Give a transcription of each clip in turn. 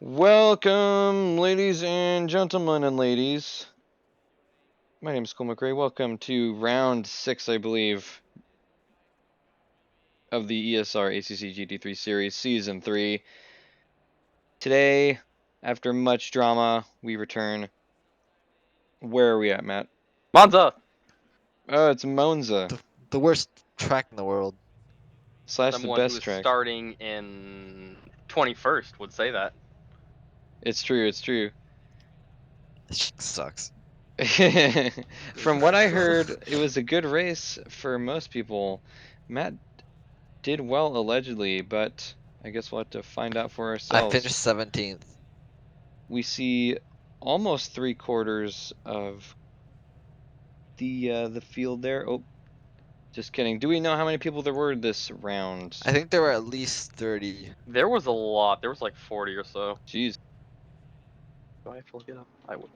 Welcome, ladies and gentlemen and ladies. My name is McCray. Welcome to round 6, I believe, of the ESR ACC GT3 series, season 3. Today, after much drama, we return. Where are we at, Matt? Monza! Oh, it's Monza. The worst track in the world. / the Someone who best is track. starting in 21st would say that. It's true, it's true. This shit sucks. From what I heard, it was a good race for most people. Matt did well, allegedly, but I guess we'll have to find out for I ourselves. finished 17th. We see almost 3/4 of the field there. Oh, just kidding. Do we know how many people there were this round? I think there were at least 30. There was a lot. There was like 40 or so. Jeez, Do I have to look it up? I would.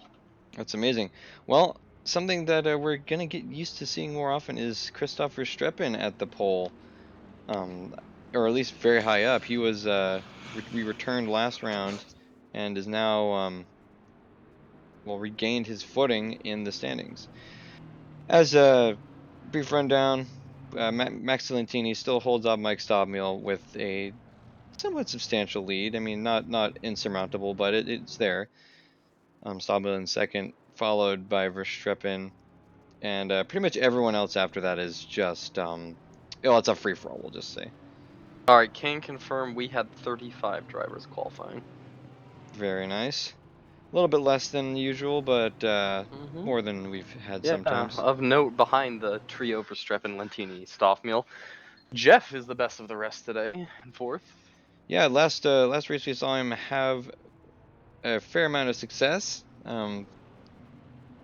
that's amazing. Well, something that we're gonna get used to seeing more often is Christopher Streppen at the pole, or at least very high up. He was we returned last round, and is now well, regained his footing in the standings. As a brief rundown, Max Cilentini still holds up Mike Stobmiel with a somewhat substantial lead. I mean, not insurmountable, but it's there. Stobmiel in second, followed by Verstappen, and pretty much everyone else after that is just it's a free for all. We'll just say. Alright, can confirm we had 35 drivers qualifying. Very nice. A little bit less than usual, but more than we've had sometimes. Of note, behind the trio for Verstappen, Lentini, Stoffmeal, Jeff is the best of the rest today in 4th. Yeah, last race we saw him have a fair amount of success. In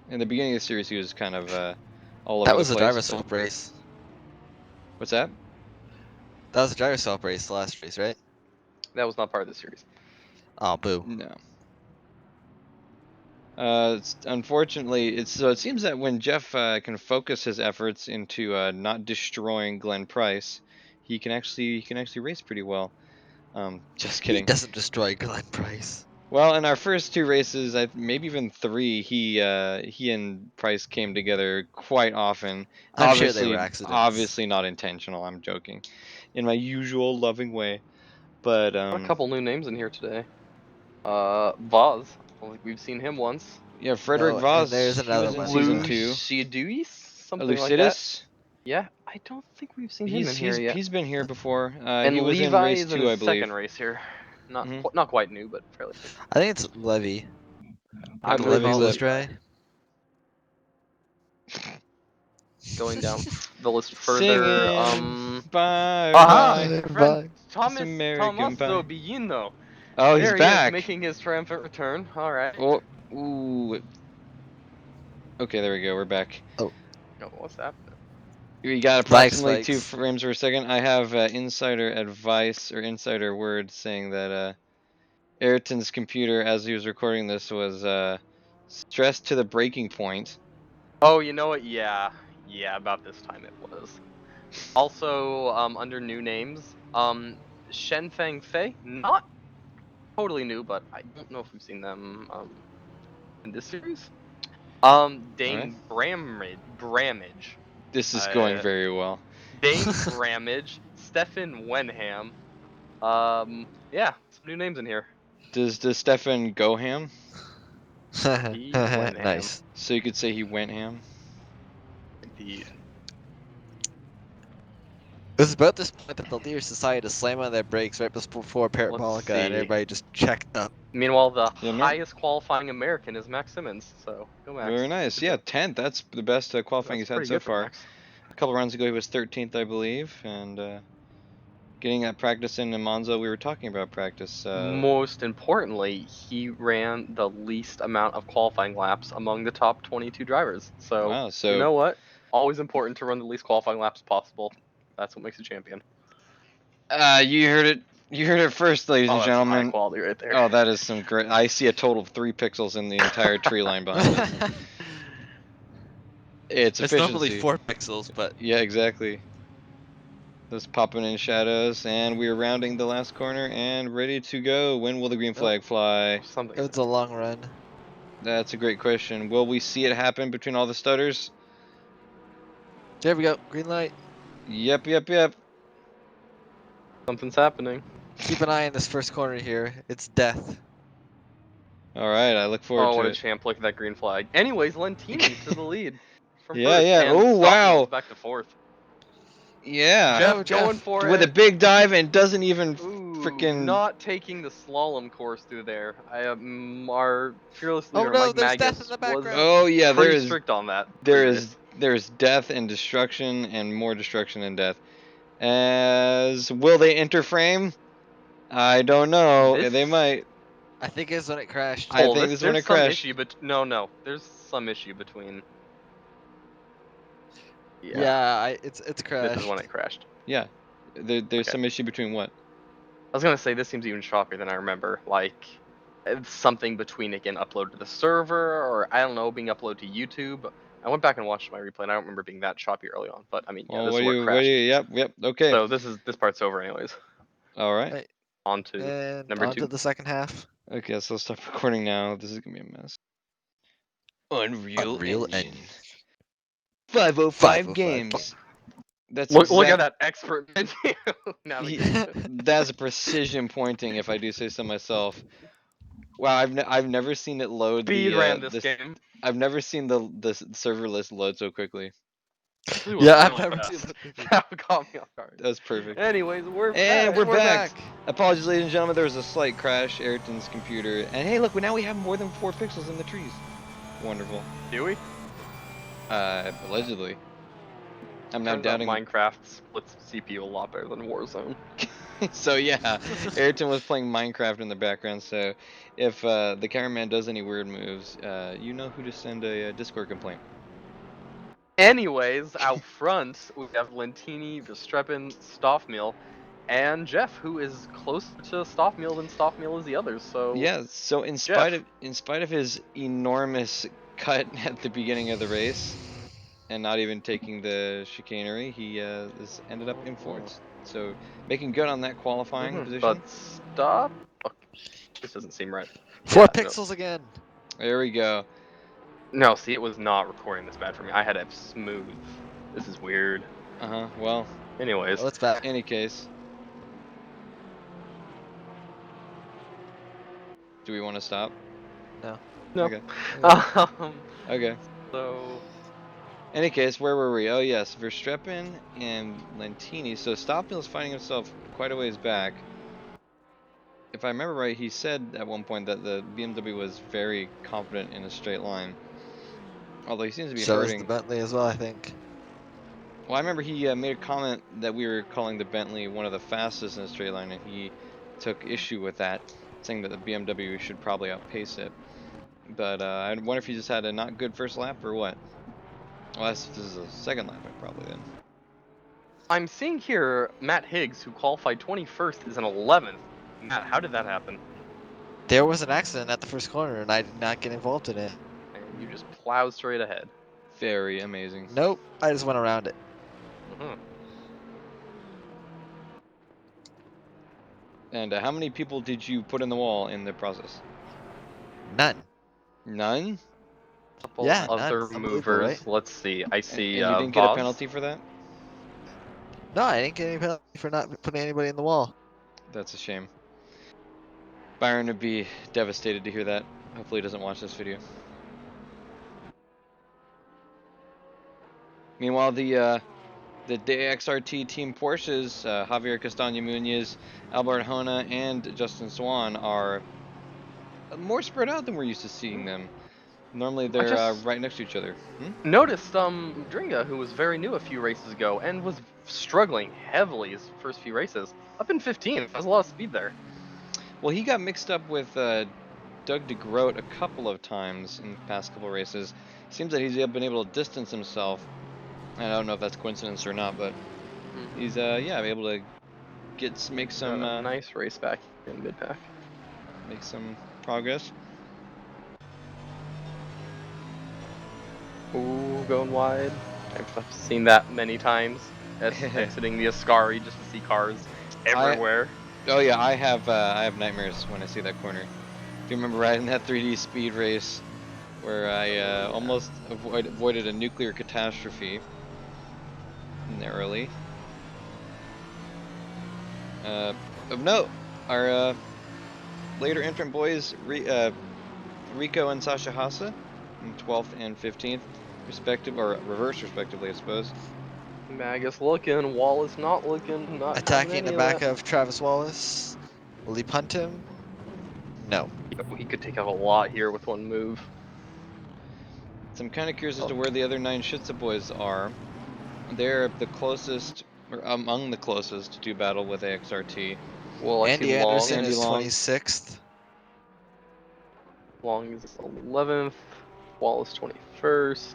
the beginning of the series, he was kind of all over That the was a place. driver swap race. What's that? That was a driver swap race, the last race, right? That was not part of the series. Oh, boo. No. Unfortunately, so it seems that when Jeff can focus his efforts into not destroying Glenn Price, he can actually race pretty well. Just He kidding. doesn't destroy Glenn Price. Well, in our first 2 races, maybe even 3, he and Price came together quite often. I'm sure they were accidents. Obviously not intentional. I'm joking, in my usual loving way. But Got a couple new names in here today. Vaz. I don't think we've seen him once. yeah, Frederick No, Voss. and there's He another was in one. season 2. Luciduis? Something like that. Lucidus. Yeah, I don't think we've seen him in here yet. He's been here before. And He was Levi in race is in 2, I his believe. second race here. Not Mhm. not quite new, but fairly new. I think it's Levy. I The believe Levy it's Listray. Going down the list further. Singing bye Aha! bye. Friend Bye. American Tommaso Pie. Billino. Oh, he's There he is, back. making his triumphant return. All right. Oh, ooh. Okay, there we go. We're back. Oh, what's that? We got Spikes, approximately 2 spikes. frames per second. I have insider advice or insider word saying that Ayrton's computer, as he was recording this, was stressed to the breaking point. Oh, you know what? Yeah, about this time it was. Also, under new names, Shenfeng Fei, not totally new, but I don't know if we've seen them in this series. Dane Bramage. This is going very well. Dane Bramage, Stefan Wenham. Yeah, some new names in here. Does Stefan go ham? He went ham. Nice. So you could say he went ham. Indeed. It was about this point that the leaders decided to slam on their brakes right before Parabolica, and see. everybody just checked up. Meanwhile, the Yeah, highest qualifying American is Max Simmons. So go Max. Very nice. Good Yeah, job. 10th. That's the best qualifying That's he's had pretty so good for far. Max. A couple rounds ago, he was 13th, I believe, and getting that practice in Monza. We were talking about practice. Most importantly, he ran the least amount of qualifying laps among the top 22 drivers. So, Wow. So you know what? Always important to run the least qualifying laps possible. That's what makes a champion. you heard it. You heard it first, ladies and That's some high gentlemen. quality right there. Oh, that is some great. I see a total of 3 pixels in the entire tree line behind us. It's It's normally efficiency. 4 pixels, but Yeah, exactly. Those popping in shadows, and we're rounding the last corner and ready to go. When will the green flag fly? Something. It's a long run. That's a great question. Will we see it happen between all the stutters? There we go. Green light. Yep, yep, yep. Something's happening. Keep an eye on this first corner here. It's death. All right, I look forward Oh, what to a it. champ! Look at that green flag. Anyways, Lentini to the lead from Yeah, first, yeah. and Oh, wow. Stockman's back to fourth. Yeah. Jeff Go, going Jeff. for With a it. big dive and doesn't even Ooh, freaking. not taking the slalom course through there. Our fearless Oh leader no, Mike there's death in Magus the was background. Oh yeah, pretty strict on that. there's death and destruction and more destruction and death. As will they enter frame? I don't know. This- They might. I think it's when it crashed. I Oh, think this is when there's it some crashed. issue, but no, there's some issue between. Yeah, it's crashed. This is when it crashed. Yeah. There's Okay. some issue between what? I was gonna say this seems even choppier than I remember. Like, it's something between it getting uploaded to the server, or I don't know, being uploaded to YouTube. I went back and watched my replay, and I don't remember being that choppy early on. But I mean, yeah, Well, this is where it crashed. Yep. Okay. So this part's over anyways. All right. Right. On to And number on 2. to the second half. Okay, so I'll stop recording now. This is gonna be a mess. Unreal Engine. 505 505 games. That's Look at that expert menu He- navigation. That's a precision pointing, if I do say so myself. Wow, I've never seen it load Speed the ran this this. game. I've never seen the server list load so quickly. It was Yeah, I've really never fast. seen that quickly. That caught me off guard. That was perfect. Anyways, we're And back. we're We're back. back. Apologies, ladies and gentlemen. There was a slight crash. Ayrton's computer. And hey, look, now we have more than 4 pixels in the trees. Wonderful. Do we? Allegedly. I'm now Turns out doubting. Minecraft splits CPU a lot better than Warzone. So yeah, Ayrton was playing Minecraft in the background. So if the cameraman does any weird moves, you know who to send a Discord complaint. Anyways, out front we have Lentini, Verstappen, Stoffmeal, and Jeff, who is closer to Stoffmeal than Stoffmeal is the others. So Yeah. So in Jeff. spite of his enormous cut at the beginning of the race, and not even taking the chicanery, he is ended up in fourth. So making good on that qualifying position. But stop. Okay. This doesn't seem right. 4 Yeah, pixels again. There we go. No, see, it was not recording this bad for me. I had it smooth. This is weird. Well, Anyways, Oh, it's back. any case. Do we want to stop? No. no. Okay. Okay. So Any case, where were we? Oh yes, Verstappen and Lentini. So Stoffmeal's finding himself quite a ways back. If I remember right, he said at one point that the BMW was very confident in a straight line. Although he seems to be So is hurting. the Bentley as well, I think. Well, I remember he made a comment that we were calling the Bentley one of the fastest in a straight line, and he took issue with that, saying that the BMW should probably outpace it. But I wonder if he just had a not good first lap or what. Well, this is a second lap, probably then. I'm seeing here Matt Higgs, who qualified 21st, is an 11th. Matt, how did that happen? There was an accident at the first corner, and I did not get involved in it. And you just plowed straight ahead. Very amazing. Nope, I just went around it. And how many people did you put in the wall in the process? None. None? Couple Yeah, other none. Unbelievable, movers. right? Let's see. I see. And you didn't get a Vaz. penalty for that? No, I didn't get any penalty for not putting anybody in the wall. That's a shame. Byron would be devastated to hear that. Hopefully he doesn't watch this video. Meanwhile, the DXRT Team Porsches, Javier Castaño Munoz, Albert Hona, and Justin Swan are more spread out than we're used to seeing them. Normally they're just right next to each other. Noticed Dringa, who was very new a few races ago and was struggling heavily his first few races. Up in 15, there's a lot of speed there. Well, he got mixed up with Doug DeGroat a couple of times in the past couple of races. Seems that he's been able to distance himself. I don't know if that's coincidence or not, but he's yeah, able to make some Got a nice race back in mid pack. Make some progress. Ooh, going wide. I've seen that many times. exiting the Ascari just to see cars everywhere. Oh yeah, I have nightmares when I see that corner. Do you remember riding that 3D speed race where I almost avoided a nuclear catastrophe in the early? Of note, our later entrant boys, Rico and Sasha Hasa, in 12th and 15th, or reverse respectively, I suppose. Magus looking, Wallace not looking, not having Attacking the any of back that. of Travis Wallace. Will he punt him? No. He could take out a lot here with one move. So I'm kind of curious as Oh, to where the other 9 Shitsa boys are. They're the closest, or among the closest, to battle with AXRT. Well, I see Andy Long. Anderson Andy is Long. 26th. Long is 11th. Wallace 21st.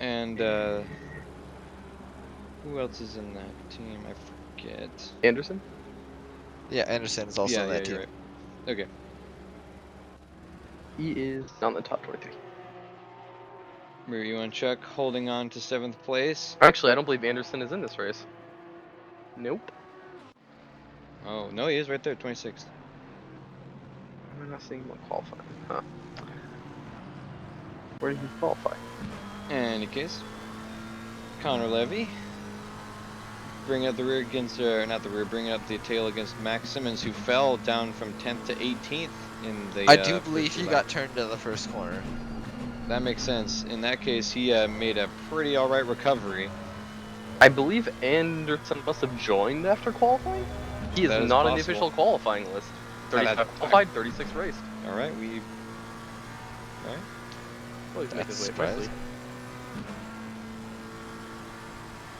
And who else is in that team? I forget. Anderson? Yeah, Anderson is also Yeah, on yeah, that you're team. right. Okay. He is on the top 23. Mario and Chuck holding on to 7th place. Actually, I don't believe Anderson is in this race. Nope. Oh, no, he is right there, 26th. Am I not seeing him on qualifying? Huh. Where did he qualify? In any case, Connor Levy bringing up the rear against, not the rear, bringing up the tail against Max Simmons, who fell down from 10th to 18th in the I do first believe few he laps. got turned in the first corner. That makes sense. In that case, he made a pretty alright recovery. I believe Anderson must have joined after qualifying. He is That is not on the possible. official qualifying list. Ah, 35 qualified, 36 raced. Alright, Alright. Well, he's making That's his way nicely. surprising.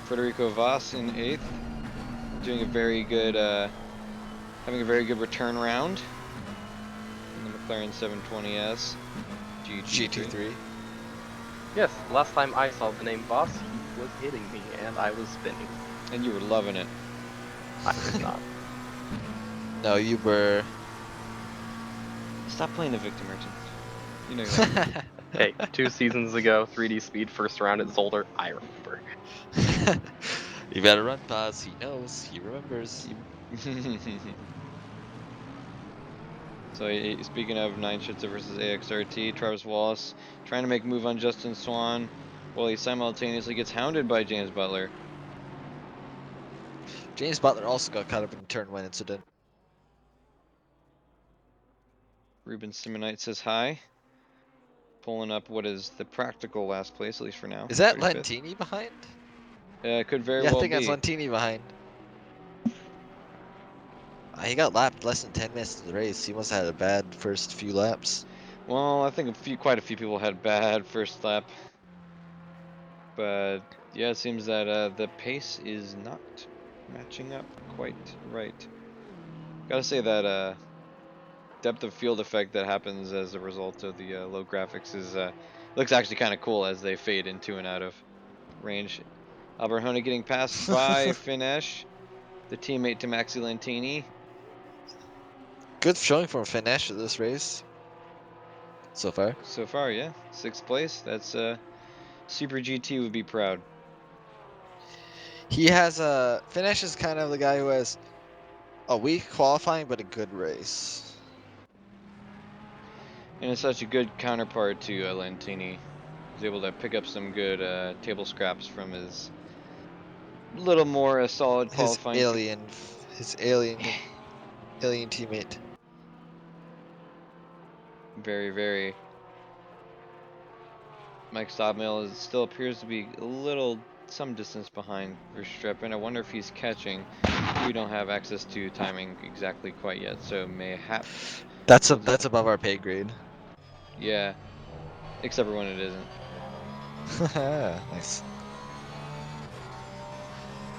Federico Voss in 8th. Doing a very good, having a very good return round. In the McLaren 720S. GT3. Yes, last time I saw the name Voss, he was hitting me and I was spinning. And you were loving it. I was not. No, you were. Stop playing the victim, Ayrton. You know that. Hey, 2 seasons ago, 3D speed first round at Zolder, I remember. You better run, Paz. He knows. He remembers. So speaking of 9 Shitsa versus AXRT, Travis Wallace trying to make a move on Justin Swan while he simultaneously gets hounded by James Butler. James Butler also got caught up in a turn 1 incident. Ruben Simonite says hi. Pulling up what is the practical last place, at least for now. Is that 35th. Lentini behind? Could very Yeah, I well think that's be. Lentini behind. He got lapped less than 10 minutes into the race. He must have had a bad first few laps. Well, I think quite a few people had bad first lap. But yeah, it seems that the pace is not matching up quite right. Gotta say that depth of field effect that happens as a result of the low graphics is looks actually kind of cool as they fade into and out of range. Alberhona getting passed by Finesh, the teammate to Maxi Lentini. Good showing from Finesh at this race so far. So far, yeah, 6th place. That's Super GT would be proud. He has a Finesh is kind of the guy who has a weak qualifying but a good race. And it's such a good counterpart to Lentini. He's able to pick up some good table scraps from his little more solid His qualifying. alien, his alien teammate. Very, very. Mike Stobmill still appears to be some distance behind Verstappen. I wonder if he's catching. We don't have access to timing exactly quite yet, so mayhaps. That's above our pay grade. Yeah, except for when it isn't. Nice.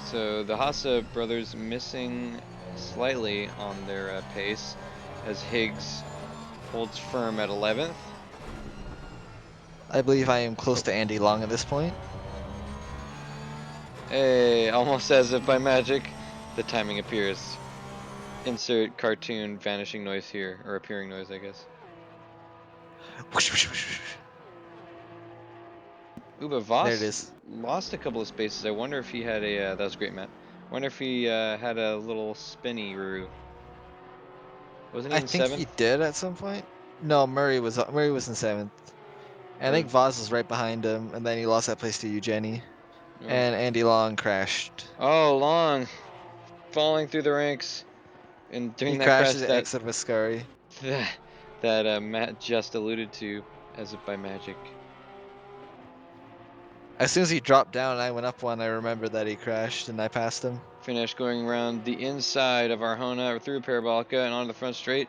So the Hassa brothers missing slightly on their pace as Higgs holds firm at 11th. I believe I am close to Andy Long at this point. Hey, almost as if by magic, the timing appears. Insert cartoon vanishing noise here, or appearing noise, I guess. Ooh, but There it Voss is. lost a couple of spaces. I wonder if he had a. That was great, Matt. Wonder if he had a little spinny roo. Wasn't he I in think he 7th? did at some point. No, Murray was in 7th. I Or think Voss was right behind him, and then he lost that place to Eugenie. oh, And Andy Long crashed. oh, Long falling through the ranks and He during that crashed crash at the that exit of Ascari. that Matt just alluded to as if by magic. As soon as he dropped down, I went up one. I remembered that he crashed, and I passed him. Finish going around the inside of Arjona through Parabolica and onto the front straight.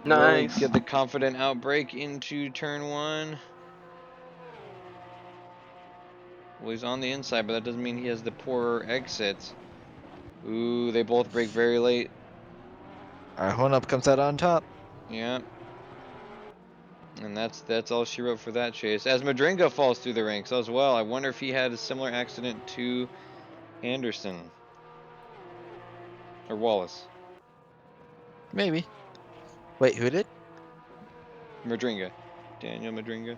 Will he Nice. get the confident outbreak into turn 1? Well, he's on the inside, but that doesn't mean he has the poorer exits. Ooh, they both break very late. Arjona comes out on top. Yeah. And that's all she wrote for that chase. As Madringa falls through the ranks as well. I wonder if he had a similar accident to Anderson. Or Wallace. Maybe. Wait, who did? Madringa. Daniel Madringa.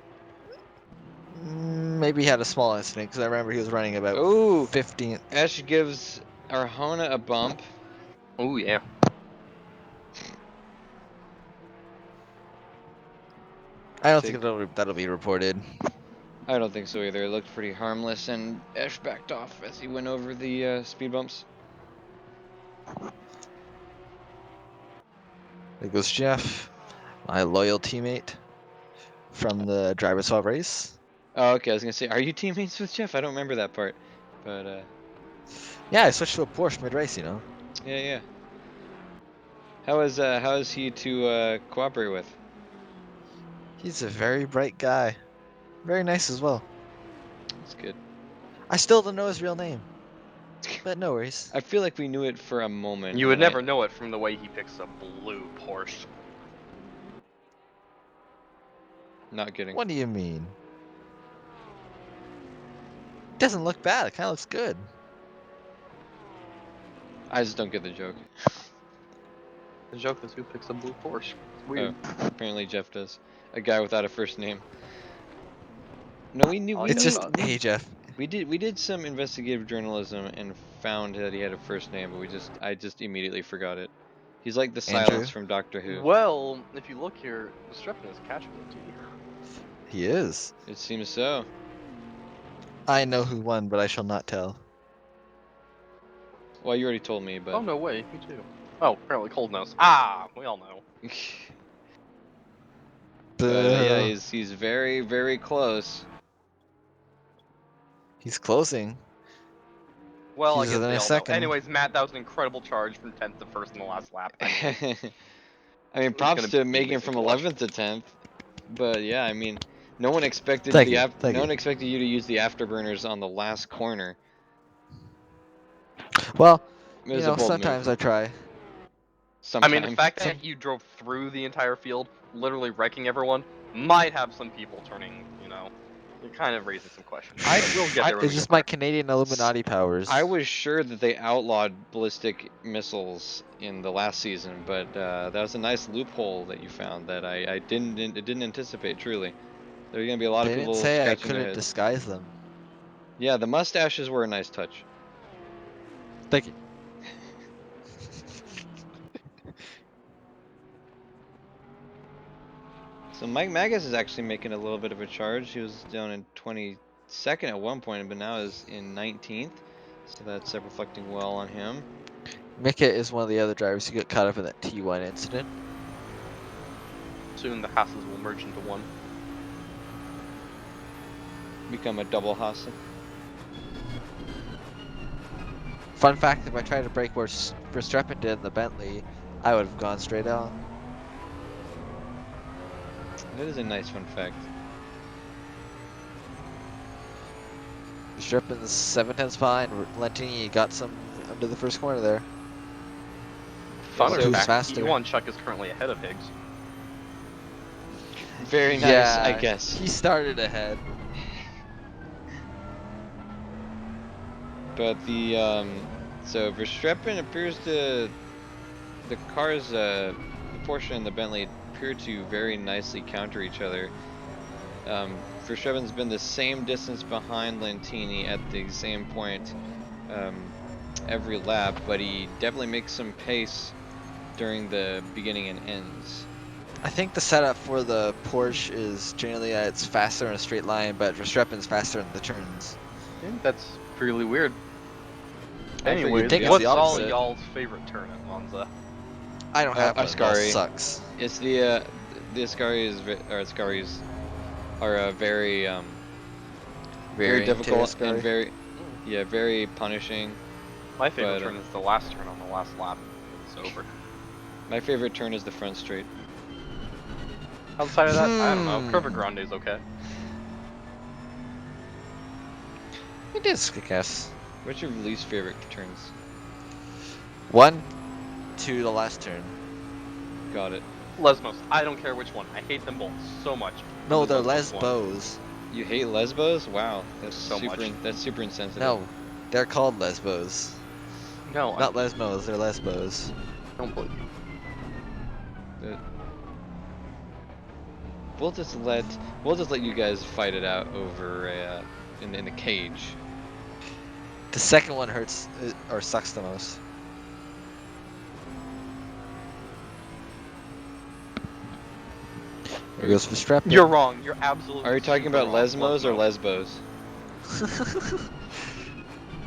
Maybe he had a small incident, because I remember he was running about Ooh! 15th. Ash gives Arjona a bump. Oh yeah. I don't Take. think that'll be reported. I don't think so either. It looked pretty harmless, and Ash backed off as he went over the speed bumps. There goes Jeff, my loyal teammate from the driver swap race. Oh, okay. I was gonna say, are you teammates with Jeff? I don't remember that part, but Yeah, I switched to a Porsche mid-race, you know. yeah, yeah. How is he to cooperate with? He's a very bright guy. Very nice as well. That's good. I still don't know his real name, but no worries. I feel like we knew it for a moment, You and would then I. never know it from the way he picks a blue Porsche. Not kidding. What do you mean? It doesn't look bad. It kind of looks good. I just don't get the joke. The joke is who picks a blue Porsche. It's Oh, weird. apparently Jeff does. A guy without a first name. No, we knew. All We you It's have knew. just, thoughts. hey Jeff, We did some investigative journalism and found that he had a first name, but I just immediately forgot it. He's like the Andrew. silence from Doctor Who. Well, if you look here, Strephon is casualty. He is. It seems so. I know who won, but I shall not tell. Well, you already told me, Oh but. no way, me too. Oh, apparently cold nose. Ah, we all know. But yeah, Boo. he's very very close. He's closing. Well, I He's guess in they a all know. second. Anyways, Matt, that was an incredible charge from 10th to 1st in the last lap. I mean, I mean, it's props gonna to be making amazing from to watch. 11th to 10th. But yeah, I mean, no one expected Thank you. Thank no one you. expected you to use the afterburners on the last corner. Well, It was a bold move. sometimes I try. I mean, the Sometimes. fact that you drove through the entire field, literally wrecking everyone, might have some people turning, kind of raising some questions. But we'll get there when It's we get just my there. Canadian Illuminati powers. I was sure that they outlawed ballistic missiles in the last season, but that was a nice loophole that you found that I didn't anticipate truly. There are gonna be a lot of They didn't people say I scratching their couldn't heads. disguise them. Yeah, the mustaches were a nice touch. Thank you. So Mike Magus is actually making a little bit of a charge. He was down in 22nd at one point, but now is in 19th. So that's reflecting well on him. Mika is one of the other drivers who got caught up in that T1 incident. Soon the Hasses will merge into one. Become a double Haas. Fun fact, if I tried to brake where Verstappen did in the Bentley, I would have gone straight on. That is a nice fun fact. Verstappen's 7 tenths behind. Lentini got some under the first corner there. Fun Who's fact, faster? E1 Chuck is currently ahead of Higgs. Very nice, Yeah, I guess. he started ahead. But so Verstappen appears to, the cars, the Porsche and the Bentley appear to very nicely counter each other. Verstappen's been the same distance behind Lantini at the same point every lap, but he definitely makes some pace during the beginning and ends. I think the setup for the Porsche is generally it's faster in a straight line, but Verstappen's faster in the turns. Yeah, that's really weird. I figured Anyways, think the it's the what's all opposite. y'all's favorite turn at Monza? I don't have one. It all Ascari. sucks. It's the Ascaris are very very Very difficult and Ascari. very very punishing. My favorite But turn is the last turn on the last lap. It's over. my favorite turn is the front straight. Outside of that, I don't know. Curva Grande's okay. It is, I guess. What's your least favorite turns? 1, 2, the last turn. Got it. Lesmos. I don't care which one. I hate them both so much. No, The they're Lesmos one. Lesbos. You hate Lesbos? Wow, that's So super. much. That's super insensitive. No, they're called Lesbos. No, Not Lesmos, they're Lesbos. I don't believe you. But we'll just let you guys fight it out over in the cage. The second one hurts or sucks the most. There goes Verstappen. You're wrong. You're absolutely. Are you talking super about wrong. Lesmos or Lesbos?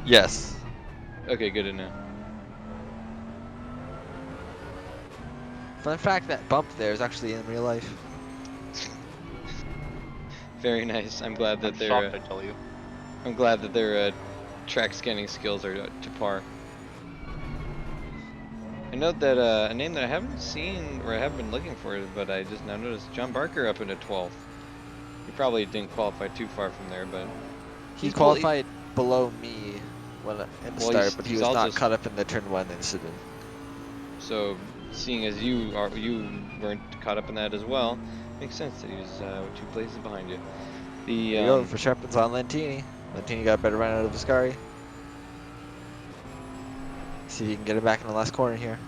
Yes. Okay, good to know. Fun fact: that bump there is actually in real life. Very nice. I'm glad that I'm they're. shocked, I tell you. I'm glad that their track scanning skills are to par. I note that a name that I haven't seen or I have been looking for, but I just now noticed John Barker up into 12th. He probably didn't qualify too far from there, but He he's qualified below me when in the start, but he he's was also not caught up in the turn 1 incident. so seeing as you weren't caught up in that as well, makes sense that he was 2 places behind you. The There you go. Verstappen's on Lantini. Lantini got a better run out of Ascari. See if you can get it back in the last corner here.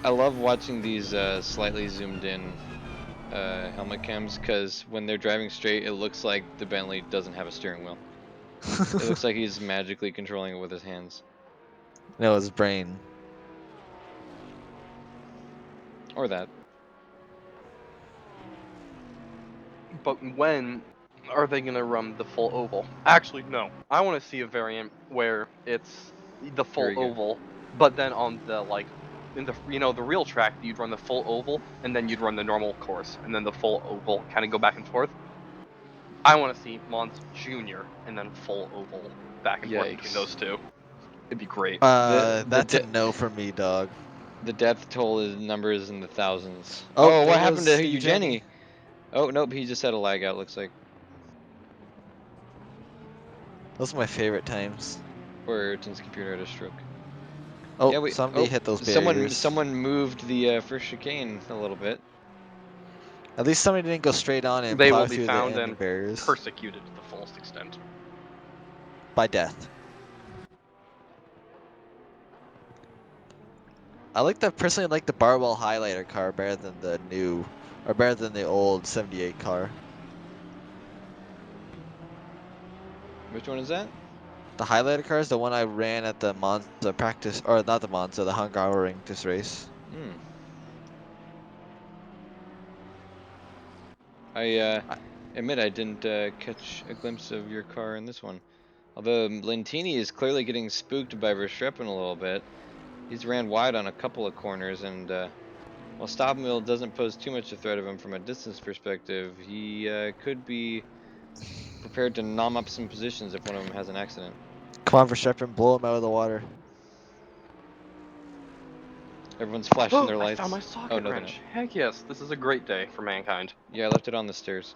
I love watching these slightly zoomed in helmet cams because when they're driving straight, it looks like the Bentley doesn't have a steering wheel. It looks like he's magically controlling it with his hands. No, his brain. Or that. But when are they gonna run the full oval? Actually, no. I want to see a variant where it's the full Here we go. oval, but then on the in the the real track you'd run the full oval and then you'd run the normal course and then the full oval kind of go back and forth. I want to see Monza Junior and then full oval back and forth between Yikes. those two. It'd be great. That's a no for me, dog. The death toll is numbers in the thousands. Oh, Oh, there what happened goes to Eugenie. Eugenie? Oh, nope, he just had a lag out, looks like. Those are my favorite times. Or Ayrton's computer had a stroke. Oh, Yeah, somebody hit those someone barriers. moved the first chicane a little bit. At least somebody didn't go straight on and They will plow be through the found ending and barriers persecuted to the fullest extent. by death. Personally like the Barwell highlighter car better than the new, or better than the old 78 car. Which one is that? The highlighter car is the one I ran at the Monza practice, or not the Monza, the Hungaroring this race. Hmm. I admit I didn't catch a glimpse of your car in this one. Although Lentini is clearly getting spooked by Verstappen a little bit. He's ran wide on a couple of corners, and while stopping wheel doesn't pose too much a threat of him from a distance perspective, he could be prepared to nom up some positions if one of them has an accident. Come on, Verstappen, blow him out of the water. Everyone's flashing Oh, their I lights. found my Oh, socket no, they're not. wrench. Heck yes, this is a great day for mankind. Yeah, I left it on the stairs.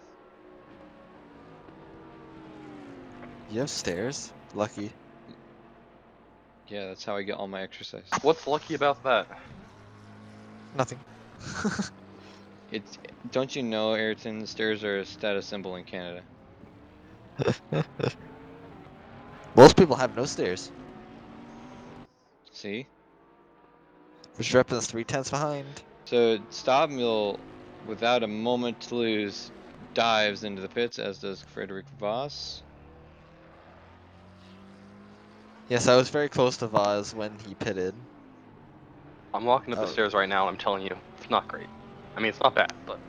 You have stairs? Lucky. Yeah, that's how I get all my exercise. What's lucky about that? Nothing. It's don't you know, Ayrton? Stairs are a status symbol in Canada. Most people have no stairs. See? Verstappen's 3/10 behind. So Stobmill, without a moment to lose, dives into the pits, as does Frederick Voss. Yes, I was very close to Vaz when he pitted. I'm walking up the Oh. stairs right now, and I'm telling you, it's not great. I mean, it's not bad, but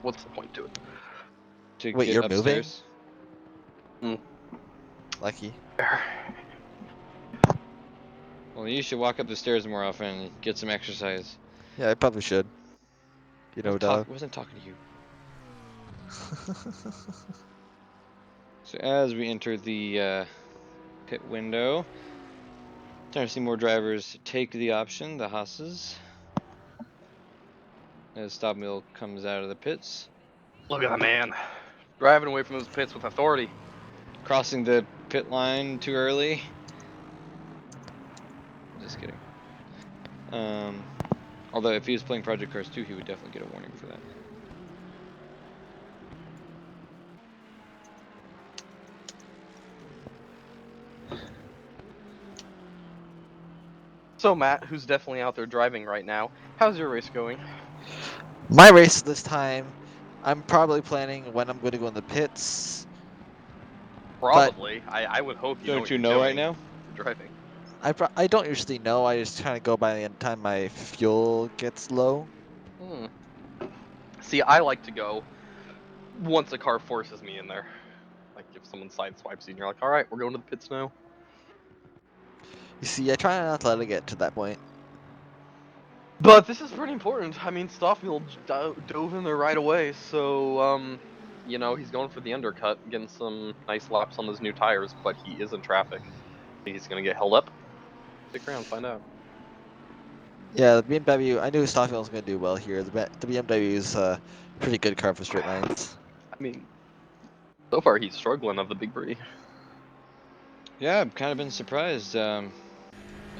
what's the point to it? To Wait, get you're moving? upstairs. Lucky. Well, you should walk up the stairs more often and get some exercise. Yeah, I probably should. You know, dog. Wasn't talking to you. So as we enter the pit window, starting to see more drivers take the option, the Haas's. As Stobmill comes out of the pits, Look at the man, driving away from those pits with authority. crossing the pit line too early. Just kidding. Although if he was playing Project Cars 2, he would definitely get a warning for that. So Matt, who's definitely out there driving right now, how's your race going? My race this time, I'm probably planning when I'm going to go in the pits. But Probably. I would hope you know Don't what you you're know right doing now? if you're driving. I don't usually know. I just kind of go by the time my fuel gets low. See, I like to go once a car forces me in there. Like if someone sideswipes you and you're like, all right, we're going to the pits now. You see, I try not to let it get to that point. But this is pretty important. I mean, Stoffel dove in there right away, so you know, he's going for the undercut, getting some nice laps on those new tires, but he is in traffic. He's gonna get held up. Stick around, find out. Yeah, the BMW, I knew Stoffel was going to do well here. The BMW is a pretty good car for straight lines. I mean, so far he's struggling of the big three. Yeah, I've kind of been surprised. I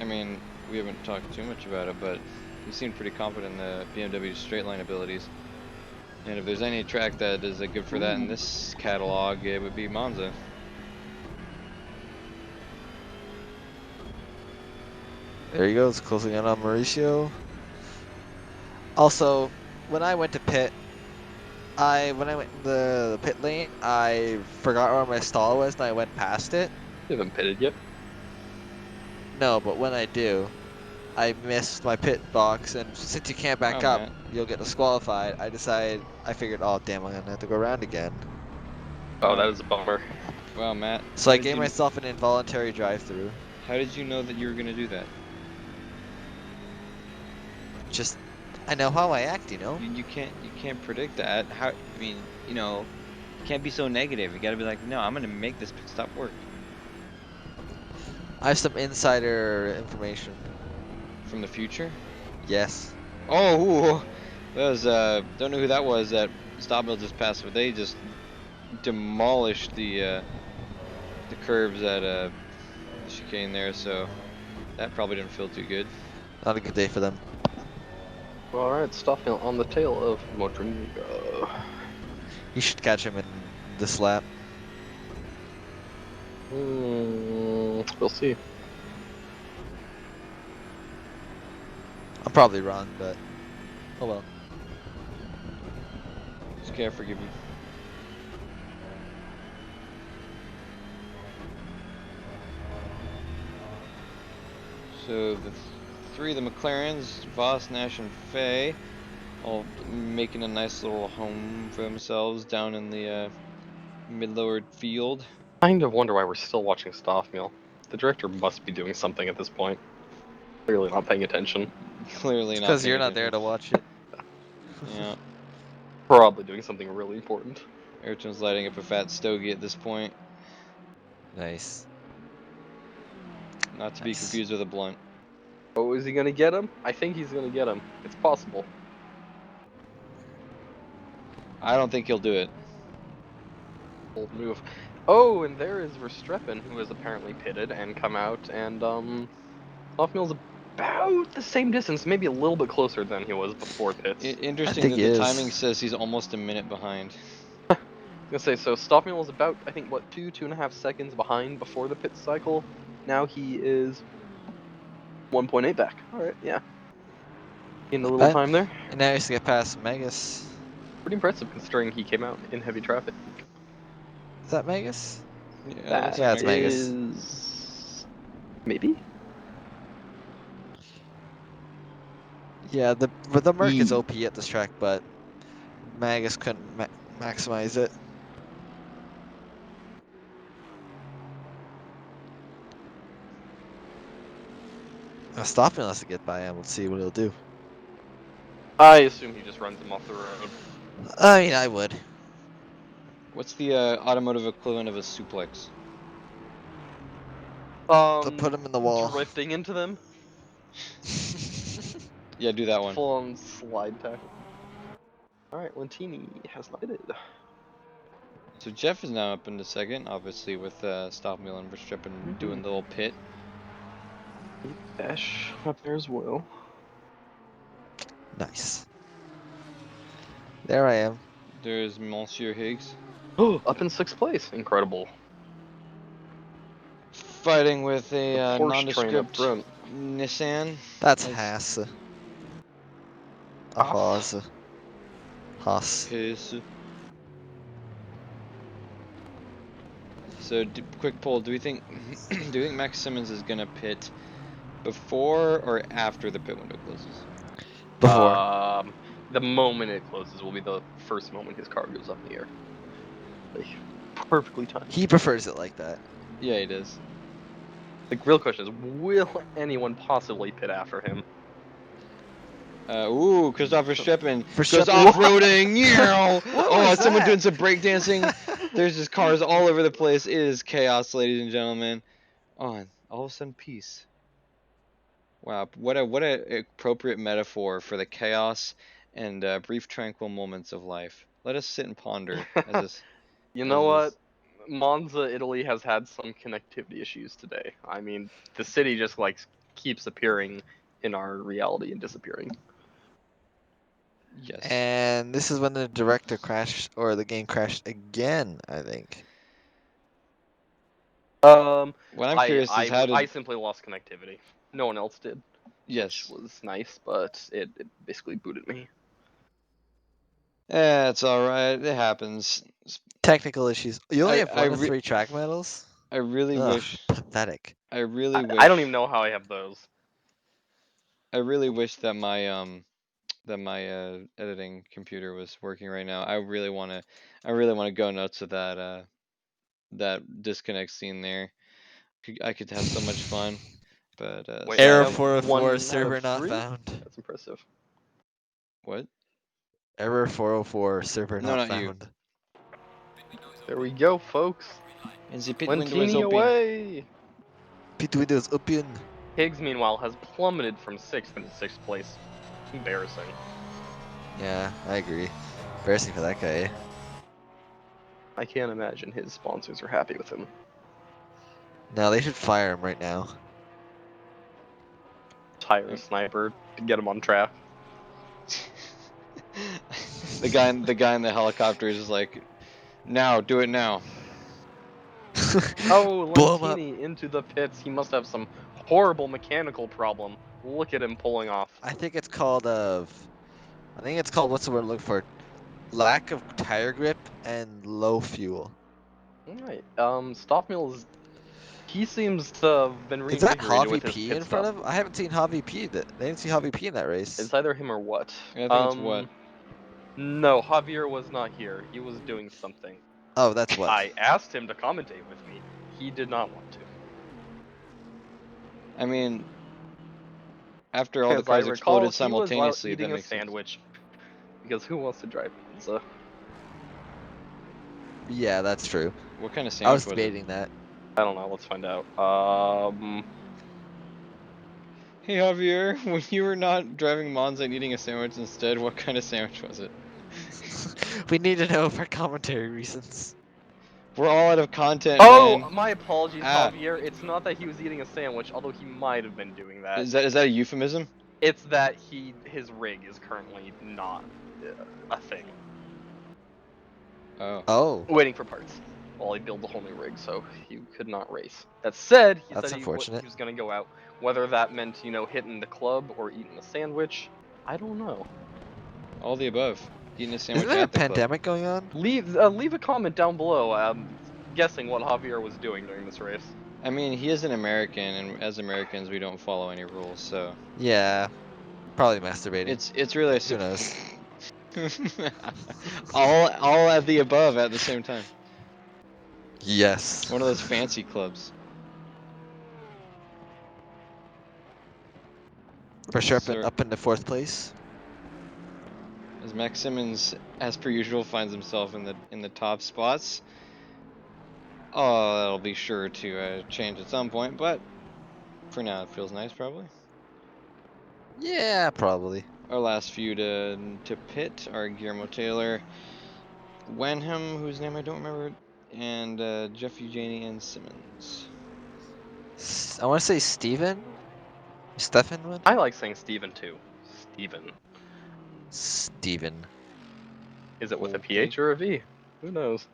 mean, we haven't talked too much about it, but he seemed pretty confident in the BMW's straight line abilities. And if there's any track that is good for that in this catalog, it would be Monza. There he goes, closing in on Mauricio. Also, when I went to pit, when I went in the pit lane, I forgot where my stall was and I went past it. You haven't pitted yet. No, but when I do, I missed my pit box, and since you can't back Wow, up, Matt. you'll get disqualified. I figured, oh damn, I'm gonna have to go around again. Oh, Wow, that is a bummer. wow, Matt. So I gave myself an involuntary drive-through. How did you know that you were gonna do that? Just, I know how I act, you know? You can't predict that. How? I mean, you know, you can't be so negative. You gotta be like, no, I'm gonna make this pit stop work. I have some insider information. From the future? Yes. Oh, that was don't know who that was. That Stobmill just passed, but they just demolished the curves at the chicane there. So that probably didn't feel too good. Not a good day for them. All right, Stoffel on the tail of Motorniga. You should catch him in this lap. We'll see. I'm probably wrong, but oh well. Just can't forgive you. So the three of the McLarens, Voss, Nash, and Fay, all making a nice little home for themselves down in the mid-lowered field. Kind of wonder why we're still watching Stoffel. The director must be doing something at this point. Clearly not paying attention. Clearly It's not because paying you're not there attention. to watch it. Yeah, Probably doing something really important. Ayrton's lighting up a fat stogie at this point, Nice. not to be Nice. confused with a blunt. Oh, is he gonna get him? I think he's gonna get him. It's possible. I don't think he'll do it. Bold move. Oh, and there is Verstappen, who has apparently pitted and come out, and Stoffmel's about the same distance, maybe a little bit closer than he was before pits. I Interesting think that he the is. timing says he's almost a minute behind. I was gonna say, so Stoffel was about, I think, what, 2.5 seconds behind before the pit cycle. Now he is 1.8 back. All right, yeah. In a Not little bad. time there. And now he's to get past Megas. Pretty impressive considering he came out in heavy traffic. Is that Megas? Yeah, that looks That like Yeah, it's Megas. is maybe. Yeah, the Merc is E. OP at this track, but Magus couldn't maximize it. Now stopping us to get by him. Let's see what he'll do. I assume he just runs him off the road. I mean, I would. What's the automotive equivalent of a suplex? They'll put him in the wall. Drifting into them. Yeah, do that one. Full on slide tackle. Alright, Lentini has lighted. So Jeff is now up into second, obviously with Stoffmüller and Verstappen doing the little pit. Dash up there as well. Nice. There I am. There's Monsieur Higgs. Up in 6th place. Incredible. Fighting with a The Porsche train up nondescript front. Nissan. That's As Haas. A Haas. Haas. Haas. Piss. So, quick poll: do we think do you think Max Simmons is gonna pit before or after the pit window closes? Before. The moment it closes will be the first moment his car goes up in the air. Like, perfectly timed. He prefers it like that. Yeah, it is. The real question is, will anyone possibly pit after him? Ooh, Christopher Verstappen goes Verstappen- off-roading. Yeah. What Oh, was someone that? doing some breakdancing. There's just cars all over the place. It is chaos, ladies and gentlemen. Oh, and all of a sudden, peace. Wow, what a appropriate metaphor for the chaos and brief tranquil moments of life. Let us sit and ponder as this. You as know what? this. Monza, Italy has had some connectivity issues today. I mean, the city just like keeps appearing in our reality and disappearing. Yes. And this is when the director crashed, or the game crashed again, I think. What I'm curious is how I did. simply lost connectivity. No one else did, which Yes. was nice, but it basically booted me. It's all right. It happens. Technical issues. You only I have I one of re 3 track medals? I really Ugh, wish. pathetic. I really I don't even wish. know how I have those. I really wish that my editing computer was working right now. I really wanna go nuts with that disconnect scene there. I could have so much fun, but Wait, I Error have sadly, 404, 1 out of server not 3? found. That's impressive. what? Error 404, server No, not not you. found. There we go, folks. And the pit window is Lentini open. away! Pit windows open. Higgs, meanwhile, has plummeted from 6th into 6th place. Embarrassing. Yeah, I agree. Embarrassing for that guy. I can't imagine his sponsors are happy with him. No, they should fire him right now. Tire sniper to get him on track. The guy in the helicopter is just like, now, do it now. Oh, Blow him up. Lentini into the pits. He must have some horrible mechanical problem. Look at him pulling off. I think it's called I think it's called, what's the word I'm looking for? Lack of tire grip and low fuel. Alright, Stoffmüller he seems to have been Is that reinvigorated Javi with his P pit in front stop. of? I haven't seen Javi P. They didn't see Javi P in that race. It's either him or what. I think it's what. No, Javier was not here. He was doing something. Oh, that's what. I asked him to commentate with me. He did not want to. I mean, after all the As I cars recall, exploded he was out simultaneously, that eating a makes sense. sandwich. Because who wants to drive Monza? Yeah, that's true. What kind of I was sandwich was it? debating that. I don't know. Let's find out. Hey Javier, when you were not driving Monza and eating a sandwich instead, what kind of sandwich was it? We need to know for commentary reasons. We're all out of content, Oh, man. my apologies, Ah, Javier. It's not that he was eating a sandwich, although he might have been doing that. is that a euphemism? It's that his rig is currently not a thing. Oh. Oh, Waiting for parts while he builds a whole new rig, so he could not race. That said, he that's said he unfortunate. was going to go out, whether that meant hitting the club or eating a sandwich. I don't know. All the above. Eating a Isn't sandwich there a at the club. pandemic going on? Leave a comment down below. Guessing what Javier was doing during this race. I mean, he is an American, and as Americans, we don't follow any rules, so Yeah, probably masturbating. it's really a Who knows? all at the above at the same time. Yes. One of those fancy clubs. Verstappen Sir, up into 4th place. as Max Simmons, as per usual, finds himself in the top spots. Oh, that'll be sure to change at some point, but for now it feels nice, probably. Yeah, probably. Our last few to pit are Guillermo Taylor, Wenham, whose name I don't remember, and Jeff Eugenie and Simmons. I want to say Steven? Stefan one? I like saying Steven too. Steven. Steven. Is it with a Okay. PH or a V? Who knows?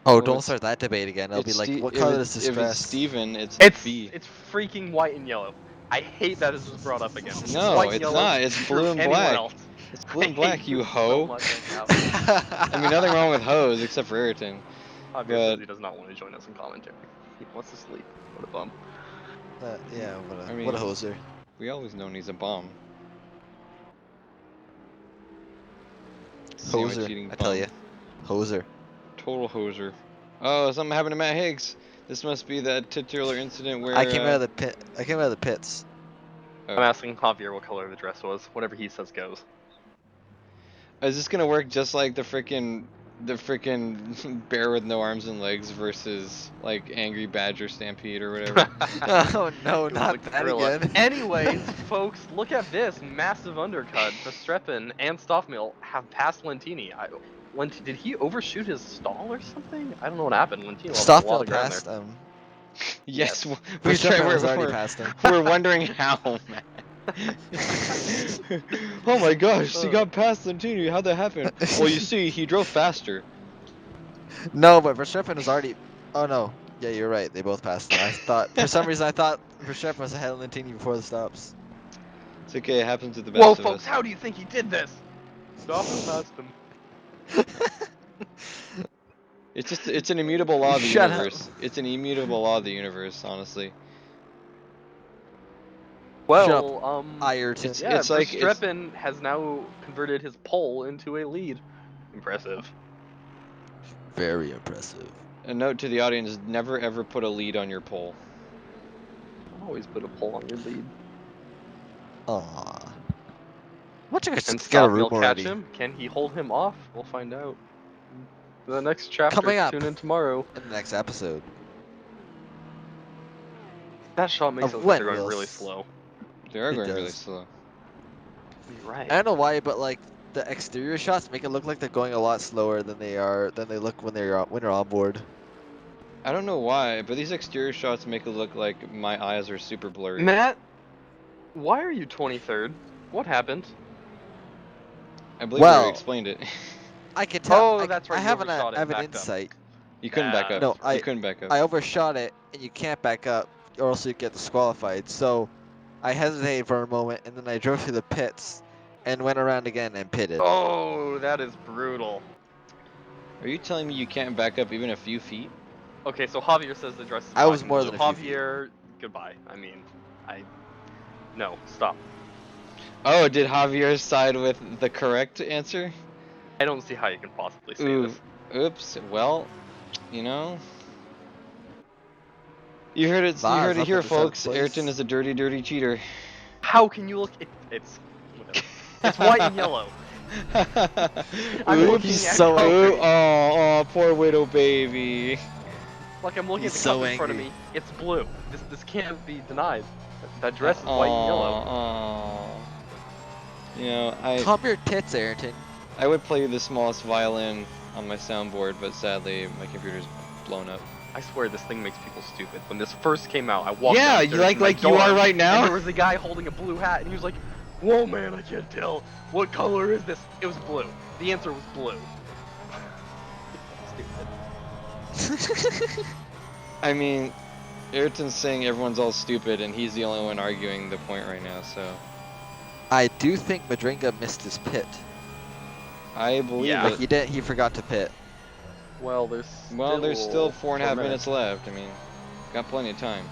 Oh, Well, don't start that debate again. It'll be like, what If color is this if it's dress? Steven, it's It's B. it's freaking white and yellow. I hate that this is brought up again. If it's No, white and it's yellow, not. It's screw blue and anyone black. else. It's I blue and black, hate you this so hoe. much right now. I mean, nothing wrong with hoes except for Ayrton. Javier says But he does not want to join us in commentary. He wants to sleep. What a bum. Yeah, I what a mean, hoser. we always known he's a bum. Sandwich Hoser, eating I tell bum. you. Hoser. Total hoser. Oh, something happened to Matt Higgs. This must be that titular incident I where. came out of the pit. I came out of the pits. I'm Oh. asking Javier what color the dress was. Whatever he says goes. Is this gonna work just like the frickin' bear with no arms and legs versus like Angry Badger Stampede or whatever? Oh no, It was a not that gorilla. again. Anyways, folks, look at this massive undercut. Verstappen and Stoffmill have passed Lentini. Did he overshoot his stall or something? I don't know what happened. Lentini lost a lot Stoffmill of ground there. passed him. Yes, Yes. we try. Verstappen was already past him. We're wondering how, man. Oh my gosh, he got past Lentini. How'd that happen? Well, you see, he drove faster. No, but Verstappen was already. Oh no. Yeah, you're right. They both passed him. I thought for some reason I thought Verstappen was ahead of Lentini before the stops. It's okay. It happens to the Whoa, best of folks, us. how do you think he did this? Stoffmill passed him. It's an immutable law of the Shut up. universe. It's an immutable law of the universe, honestly. Shut Well, up, Ayrton. yeah, It's like Verstappen has now converted his pole into a lead. Impressive. Very impressive. a note to the audience: never ever put a lead on your pole. Always put a pole on your lead. Aww. Why don't you Can guys get a room Stoffmill catch already? him? Can he hold him off? We'll find out. The next chapter. Coming up Tune in tomorrow. in the next episode That shot makes it of look like When they're going We'll. really slow. They are It going really does. slow. You're right. I don't know why, but like the exterior shots make it look like they're going a lot slower than they look when they're on board. I don't know why, but these exterior shots make it look like my eyes are super blurry. Matt, why are you 23rd? What happened? I believe I already Well, explained it. I can tell. Oh, that's I right. You have overshot it I and have an backed up. insight. You couldn't back up. No, That's You right. couldn't back up. I overshot it, and you can't back up, or else you get disqualified. So I hesitated for a moment, and then I drove through the pits, and went around again and pitted. Oh, that is brutal. Are you telling me you can't back up even a few feet? Okay, so Javier says the dress is I black was and more blue. than a few feet. Javier, goodbye. I mean, no, stop. Oh, did Javier side with the correct answer? I don't see how you can possibly say Ooh, this. oops. Well, you know. You heard it. You heard Vaz it up here, into 7th folks. Ayrton place. is a dirty, dirty cheater. How can you look? It's whatever. It's white and yellow. I'm looking He's Oops. at so Ooh, angry. colors. oh, poor widow baby. Like I'm looking He's at the cup so in front of angry. me. It's blue. This can't be denied. That dress is white and yellow. Oh. You know, Calm your tits, Ayrton. I would play the smallest violin on my soundboard, but sadly my computer's blown up. I swear this thing makes people stupid. When this first came out, I walked Yeah, downstairs you like to my you are dorm, right and now. there was a guy holding a blue hat, and he was like, "Whoa, man, I can't tell. What color is this?" It was blue. The answer was blue. Stupid. I mean, Ayrton's saying everyone's all stupid, and he's the only one arguing the point right now. So I do think Madringa missed his pit. I believe Yeah. Like it. he forgot to pit. Well, there's Well, there's still still 4.5 minutes left. I mean, got plenty of time.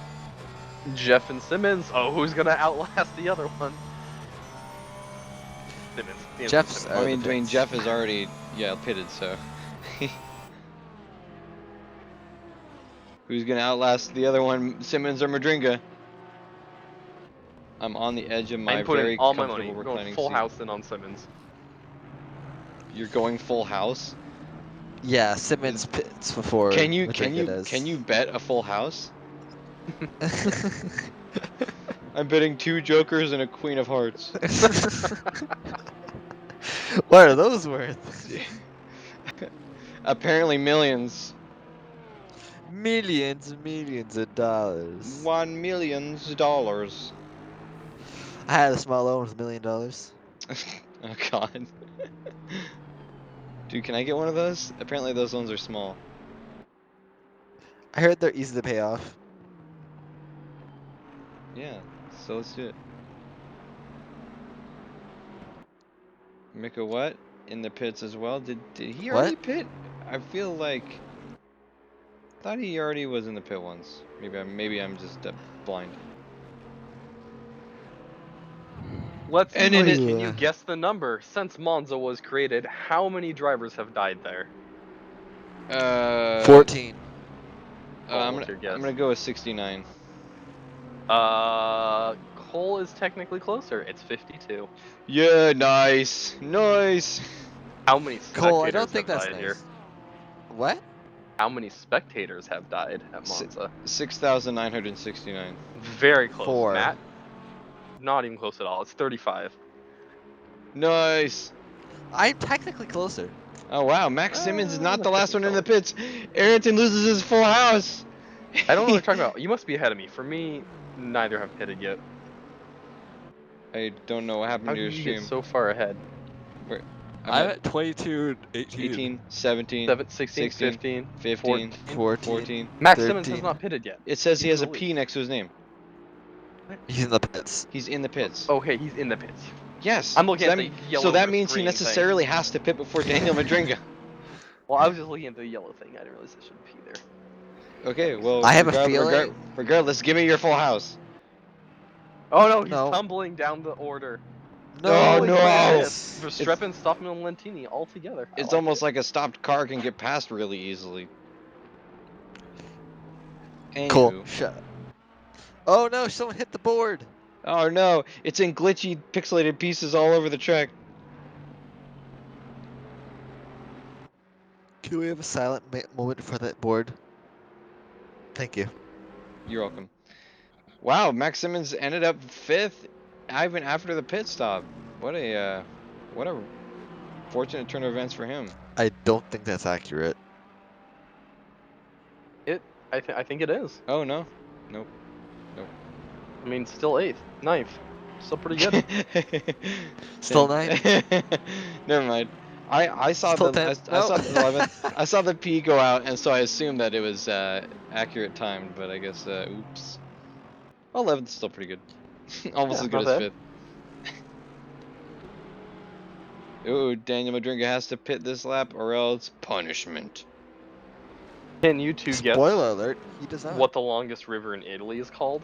Jeff and Simmons. Oh, who's gonna outlast the other one? Simmons. Instant Jeff's Simmons. out I of the mean, pits. Jeff is already pitted, so who's gonna outlast the other one, Simmons or Madringa? I'm on the edge of my I'm putting very all my money. comfortable We're going reclining full seat. house in on Simmons. You're going full house. Yeah, Simmons pits before Madringa Can does. you bet a full house? I'm betting 2 jokers and a queen of hearts. What are those worth? Apparently millions. Millions and millions of dollars. $1 million. I had a small loan with $1 million. Oh god. Dude, can I get one of those? Apparently those loans are small. I heard they're easy to pay off. Yeah, so let's do it. Mika what? In the pits as well? Did he already What? pit? I feel like thought he already was in the pit once. Maybe I'm just blind. Let's And see. in it Can you guess the number? Since Monza was created, how many drivers have died there? uh 14. Cole, what's your I'm guess? gonna go with 69. Cole is technically closer. It's 52. Yeah, nice. Nice. How many Cole, I don't spectators think have that's died here? nice. What? How many spectators have died at Si Monza? 6,969. Very close, 4. Matt. Not even close at all. It's 35. Nice. I'm technically closer. Oh wow, Max Simmons is not The the last one in the technicality. pits. Ayrton loses his full house. I don't know what you're talking about. You must be ahead of me. For me, neither have pitted yet. I don't know what happened How to did your you get stream. so far ahead? Where I'm I'm at at 22, 18, 18, 17, 7, 16, 16, 15, 15, 14. 14, 14. Max Simmons has 13. not pitted yet. It says he He's in has the a lead. P next to his name. He's in the pits. He's in the pits. Okay, he's in the pits. Yes. I'm looking at the So yellow that means he screen thing. necessarily has to pit before Daniel Madringa. Well, I was just looking at the yellow thing. I didn't realize I shouldn't pee there. Okay, That makes well, I sense. have a feeling. regardless, give me your full house. Oh no, he's No. tumbling down the order. Oh No, Holy no! crap! Max. It's Verstappen, Stoffman, and Lentini all together. I it's like almost it. like a stopped car can get past really easily. Cool. Anywho. Shut up. Oh no, someone hit the board. Oh no, it's in glitchy, pixelated pieces all over the track. Can we have a silent moment for that board? Thank you. You're welcome. Wow, Max Simmons ended up 5th, even after the pit stop. What a fortunate turn of events for him. I don't think that's accurate. I think it is. Oh no, nope, nope. I mean, still 8th, 9th. Still pretty good. Still 9? Never mind. I saw Still the 10? I No. saw the 11th. I saw the P go out, and so I assumed that it was accurate timed, but I guess oops. 11th is still pretty good. Almost Yeah, as good not as bad. 5th. Ooh, Daniel Madringa has to pit this lap or else punishment. Can you two guess Spoiler alert, he does not. what the longest river in Italy is called?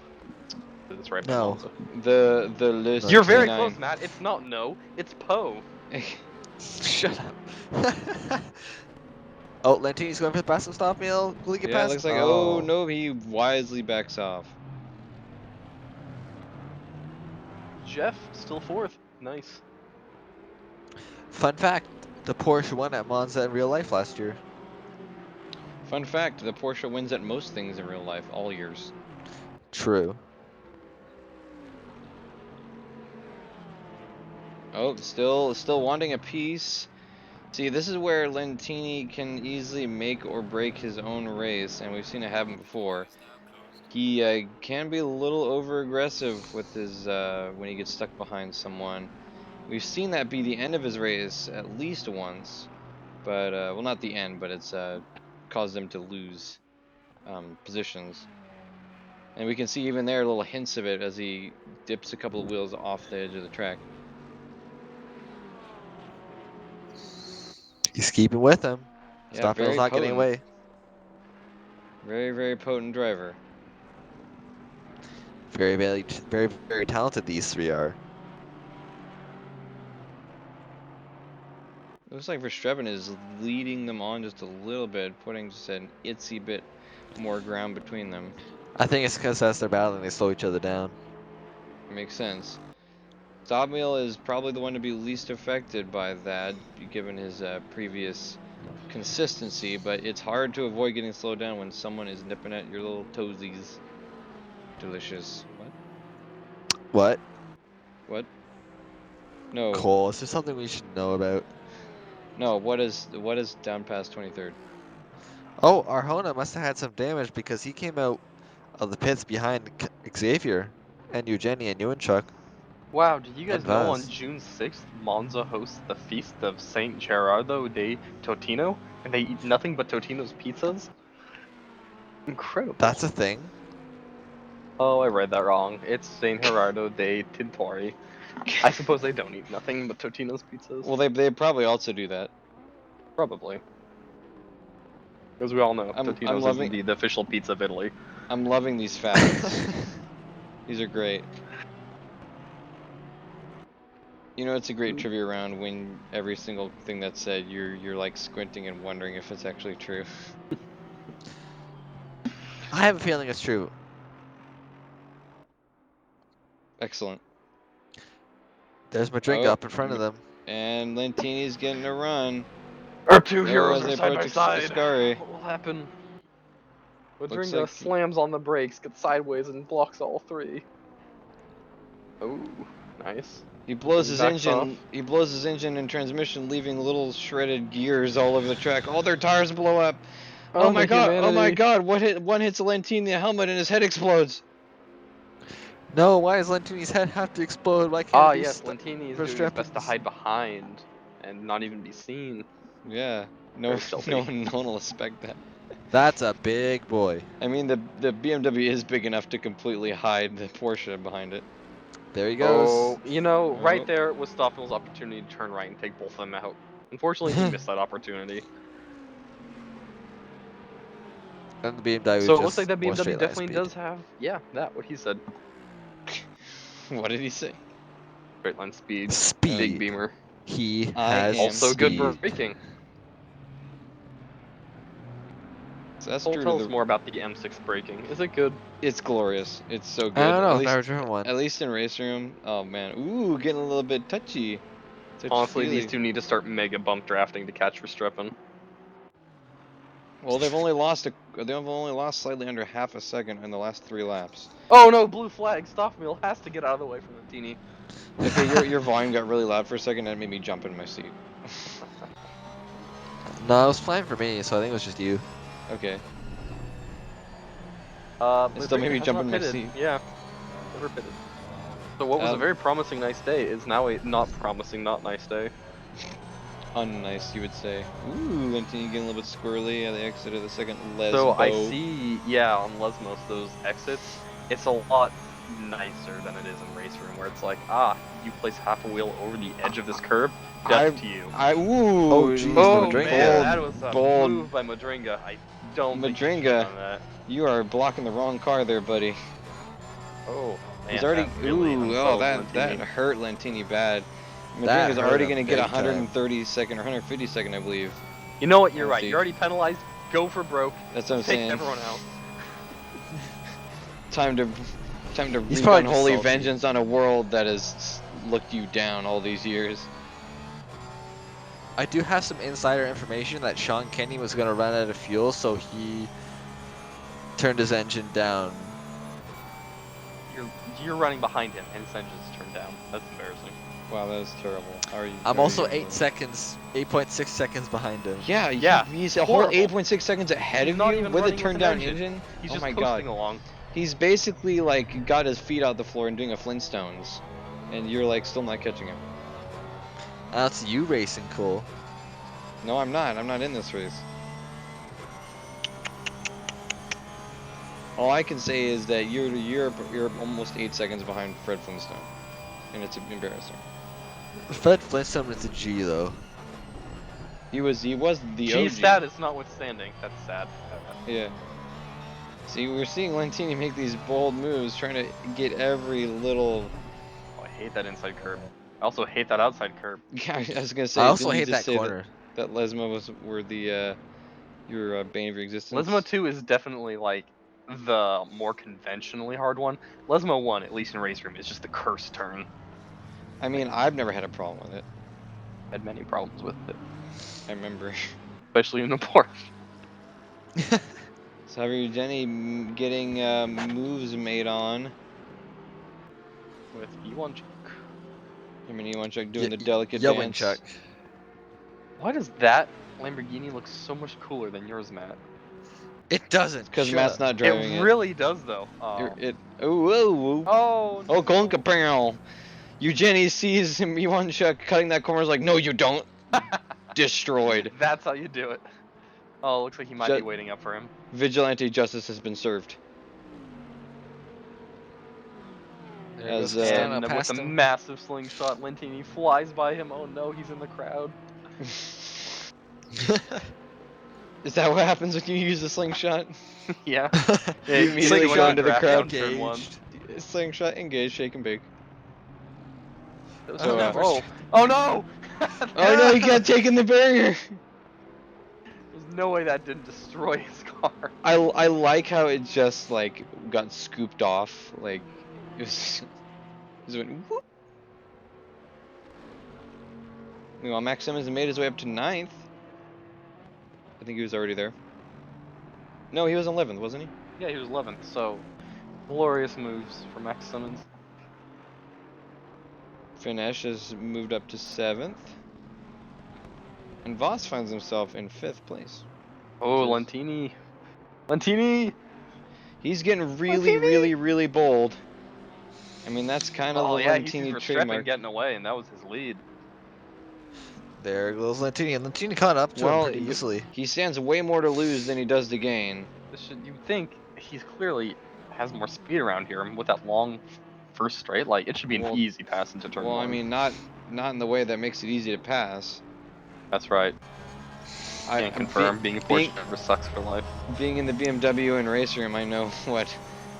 It's right by No. Monza. The Le No, You're you very can't. 69. close, Matt. It's not no. It's Po. Shut up. Oh, Lentini's going for the pass and stop meal. Will he get Yeah, it past? looks like oh Oh. no, he wisely backs off. Jeff still 4th. Nice. Fun fact, the Porsche won at Monza in real life last year. Fun fact, the Porsche wins at most things in real life all years. True. Oh, still wanting a piece. See, this is where Lentini can easily make or break his own race, and we've seen it happen before. He can be a little over aggressive with his when he gets stuck behind someone. We've seen that be the end of his race at least once, but well, not the end, but it's caused him to lose positions. And we can see even there little hints of it as he dips a couple of wheels off the edge of the track. He's keeping with him. Yeah, Stoffels very not getting potent. away. Very, very potent driver. Very, very, very, very talented these three are. Looks like Verstappen is leading them on just a little bit, putting just an itsy bit more ground between them. I think it's because as they're battling, they slow each other down. Makes sense. Tobin is probably the one to be least affected by that, given his previous consistency, but it's hard to avoid getting slowed down when someone is nipping at your little toesies. Delicious. What? What? What? No. Cole, is there something we should know about? No, what is down past 23rd? Oh, Arjona must have had some damage because he came out of the pits behind Xavier and Eugenie and Ewanchuk Wow, did you and guys know on Vaz. June 6th, Monza hosts the Feast of Saint Gerardo de Totino, and they eat nothing but Totino's pizzas? Incredible. That's a thing. Oh, I read that wrong. It's Saint Gerardo de Tintori. I suppose they don't eat nothing but Totino's pizzas. Well, they probably also do that. Probably. As we all know, I'm Totino's is loving indeed the official pizza of Italy. I'm loving these facts. These are great. You know, it's a great trivia round when every single thing that's said, you're like squinting and wondering if it's actually true. I have a feeling it's true. Excellent. There's Madringa Oh, up in front of them. and Lentini's getting a run. Our two Oh, heroes as are they side approach by side. Ascari. What will happen? Looks Madringa like slams on the brakes, gets sideways, and blocks all three. Oh, nice. he blows He his backs engine. off. He blows his engine and transmission, leaving little shredded gears all over the track. All their tires blow up. Oh Oh, my the god! Oh my humanity. god! One hits Lentini in the helmet and his head explodes. No, why does Lentini's head have to explode? Why can't Ah, it be yes, Lentini is doing his best to Verstappen's? hide behind and not even be seen. Yeah. No, Very stealthy. no one will expect that. That's a big boy. I mean, the BMW is big enough to completely hide the Porsche behind it. There he Oh, goes. you know, right Oh, there was Stoffel's opportunity to turn right and take both of them out. Unfortunately, he missed that opportunity. And the BMW So it looks like just that more BMW straight line definitely speed. does have, yeah, what he said. what did he say? Straight line speed, big Speed. beamer. He I has am Also good speed. braking. So that's Cole, true to tell us the. more about the M6 braking. Is it good? It's glorious. It's so I good. don't know, I've never driven one. At least in race room. Oh man. Ooh, getting a little bit touchy. Touchy Honestly, these feely. two need to start mega bump drafting to catch Verstappen. Well, they've only lost slightly under half a second in the last 3 laps. Oh no, blue flag. Stoffmeal has to get out of the way from Lentini. Okay, your volume got really loud for a second and it made me jump in my seat. No, it was fine for me, so I think it was just you. Okay. It still made Madringa me has jump not in my pitted. seat. Yeah, never pitted. So what was a very promising nice day is now a not promising, not nice day. Unnice, you would say. Ooh, Lentini getting a little bit squirrely at the exit of the second So I Lesbo. see, yeah, on Lesmos, those exits, it's a lot nicer than it is in race room, where it's like, you place half a wheel over the edge of this curb, death to you. Oh, Ooh, jeez, the Oh Madringa. man, that was a bold. move by Madringa. I don't think he should have Madringa, done that. you are blocking the wrong car there, buddy. Oh He's man, already, that really unsettled that Lentini. hurt Lentini bad. That Madringa's hurt already him gonna get a big time. 130-second or 150-second, I believe. You know what? You're right. Penalty. You're already penalized. Go for broke. That's what I'm Take saying. everyone out. Time to He's wreak probably just unholy salty. vengeance on a world that has looked you down all these years. I do have some insider information that Sean Kenny was going to run out of fuel, so he turned his engine down. You're running behind him, and his engine's turned down. That's embarrassing. Wow, that was terrible. I'm also 8.6 seconds behind him. Yeah, he's a whole horrible. 8.6 seconds ahead He's of not you even with a running with turned an down engine. engine. He's Oh just my coasting god. along. He's basically like got his feet out the floor and doing a Flintstones, and you're like still not catching him. That's you racing, Cole. No, I'm not. I'm not in this race. All I can say is that you're almost 8 seconds behind Fred Flintstone, and it's embarrassing. Fred Flintstone is a G, though. He was the G OG. status notwithstanding. That's sad. Yeah. See, we're seeing Lentini make these bold moves, trying to get every little. Oh, I hate that inside curb. I also hate that outside curb. I was gonna I say, also didn't you hate just that say that corner. Lesmo were the your bane of your Lesmo existence? 2 is definitely like the more conventionally hard one. Lesmo 1, at least in Race Room, is just the cursed turn. I mean, I've never had a problem with it. Had many problems with it, I remember. especially in the Porsche. So Jenny getting moves made on. With E1 Chuck. I mean, you want Chuck Y doing the delicate Yelling Chuck. dance. Why does that Lamborghini look so much cooler than yours, Matt? It doesn't. Because Shut Matt's up. not It driving it. really does, though. Oh, whoa, whoa. Oh Oh, no! Gonka Barrel. Jenny sees him, you Chuck cutting that corner, is like, no, you don't. Destroyed. That's how you do it. Oh, looks like he might be Ju- waiting up for him. Vigilante justice has been served. There As goes Castano And with a past him. massive slingshot, Lentini flies by him. Oh no, he's in the crowd. Is that what happens when you use a slingshot? Yeah. You immediately go Sequential into the draft crowd. on turn 1. engaged. Slingshot, engage, shake and bake. I've So, never. Oh! Oh no! oh no, he got taken the barrier. There's no way that didn't destroy his car. I like how it just like got scooped off. Like it was, it just went whoop. Meanwhile, Max Simmons made his way up to 9th. I think he was already there. No, he was 11th, wasn't he? Yeah, he was 11th, so glorious moves for Max Simmons. Finesh has moved up to 7th. And Voss finds himself in 5th place. Oh, Just, Lentini. Lentini! he's getting really, Lentini! really, really bold. I mean, that's kind of Oh the yeah, he sees Lentini Verstappen trademark. getting away, and that was his lead. There goes Lentini, and Lentini caught up to him Well, pretty easily. he stands way more to lose than he does to gain. You think he's clearly has more speed around here, and with that long first straight, like it should be an Well, easy pass into turn 1. I mean, not in the way that makes it easy to pass. That's right. I Can't be, confirm. Being a being Porsche driver sucks for life. being in the BMW and race room, I know what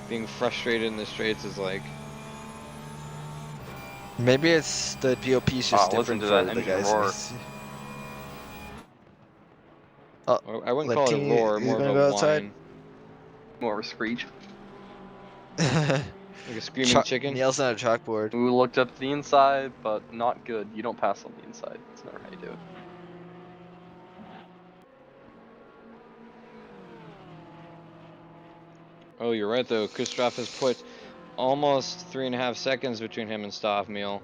being frustrated in the straights is like. Maybe it's the DOP's just Listen different to for that the engine guys. roar. Oh, I wouldn't call it a Lentini roar, is more of gonna a go outside. whine, More of a screech. like a screaming chicken. Nails on a chalkboard. Who looked up the inside, but not good. You don't pass on the inside. That's never how you do it. Oh, you're right though. Kristoff has put almost 3.5 seconds between him and Stoffmeal.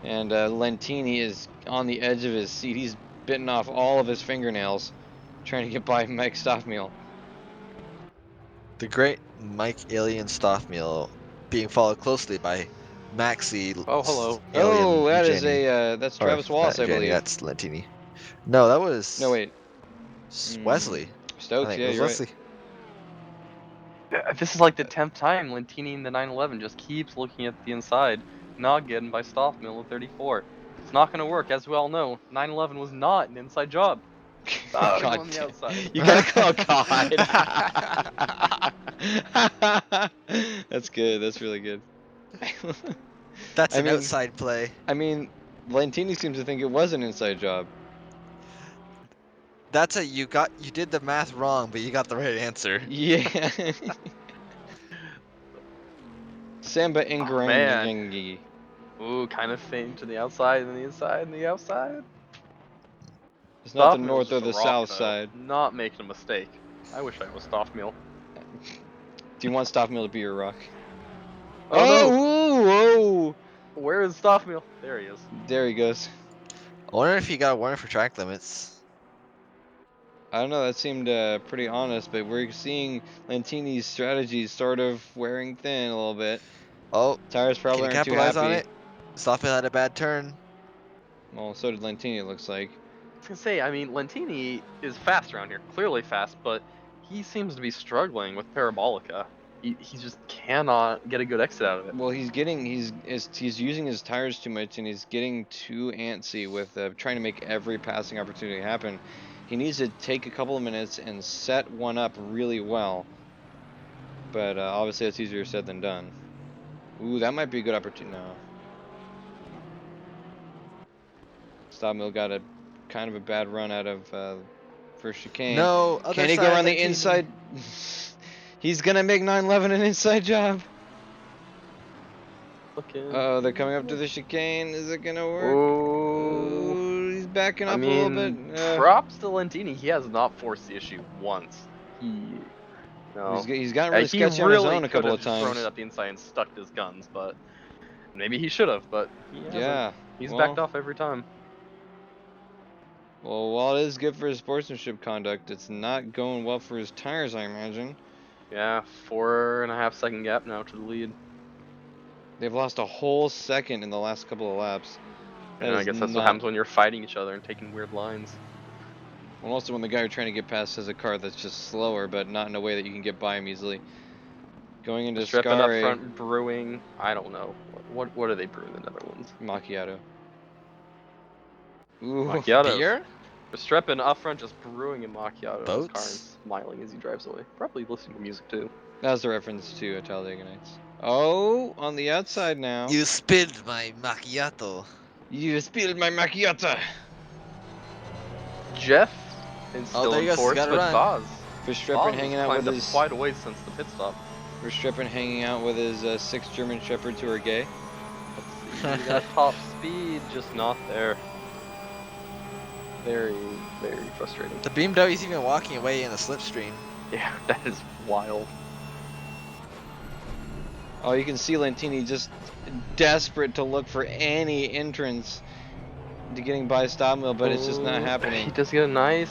And Lentini is on the edge of his seat. He's bitten off all of his fingernails trying to get by Mike Stoffmeal. The great Mike Alien Stoffmeal being followed closely by Maxi Oh, hello. Alien Oh, that is Eugenie. that's Or Travis Wallace, not I Eugenie, believe. that's Lentini. No, that No, was wait. Wesley. I Stokes, think it yeah, was you're right. Wesley. This is like the 10th time Lentini in the 911 just keeps looking at the inside, not getting by Stoffmill at 34. It's not going to work, as we all know. 911 was not an inside job. Oh, he's God on the damn. outside. You gotta call God. That's good. That's really good. That's I an mean, outside play. Lentini seems to think it was an inside job. That's you did the math wrong, but you got the right answer. Yeah. Samba Oh, man. Ingarangi. Ooh, kind of faint to the outside and the inside and the outside. It's not the Stoffmill's north or just a the rock, south though. side. Not making a mistake. I wish I was Stoffmill. Do you want Stoffmill to be your rock? Oh, no. Oh, whoa! Where is Stoffmill? There he is. There he goes. I wonder if you got a warning for track limits. I don't know, that seemed pretty honest, but we're seeing Lentini's strategies sort of wearing thin a little bit. Oh, Tires can probably he aren't too capitalize on happy. it? Stoffmill had a bad turn. Well, so did Lentini, it looks like. I was gonna say, I mean, Lentini is fast around here, clearly fast, but he seems to be struggling with Parabolica. He just cannot get a good exit out of it. Well, he's using his tires too much, and he's getting too antsy with trying to make every passing opportunity happen. He needs to take a couple of minutes and set one up really well. But obviously, that's easier said than done. Ooh, that might be a good opportunity. No. Stop Mill got a kind of a bad run out of first chicane. No, other Can he go side, around the Lentini. inside? He's gonna make 911 an inside job. Oh, they're coming up to the chicane. Is it gonna work? Oh, Ooh, he's backing I up a little mean, bit. props to Lentini. He has not forced the issue once. He's gotten really He sketchy on his really own a could couple have of just thrown it times. up the inside and stuck his guns, but maybe he should have. But he hasn't. Yeah. He's Well, backed off every time. well, while it is good for his sportsmanship conduct, it's not going well for his tires, I imagine. Yeah, 4.5-second gap now to the lead. They've lost a whole second in the last couple of laps. That And I is guess that's what not. happens when you're fighting each other and taking weird lines. Well, also when the guy you're trying to get past has a car that's just slower, but not in a way that you can get by him easily. Going into Stripping up Scare front, brewing. I don't know. What are they brewing in the Netherlands? Macchiato. Ooh, Macchiatos. Beer? Streppin up front just brewing a macchiato in his car and Boats? smiling as he drives away. Probably listening to music too. that was a reference to Talladega Nights. Oh, on the outside now. You spilled my macchiato. You spilled my macchiato. Jeff is Oh, still there he in goes. He's fourth, got to but run. Vaz. Verstappen Vaz has hanging out with climbed up his. quite a way since the pit stop. Verstappen hanging out with his 6 German shepherds who are gay. Let's see, that top speed just not there. Very, very frustrating. The BMW's even walking away in the slipstream. Yeah, that is wild. Oh, you can see Lentini just desperate to look for any entrance to getting by Stobmill, but it's just not He happening. does get a nice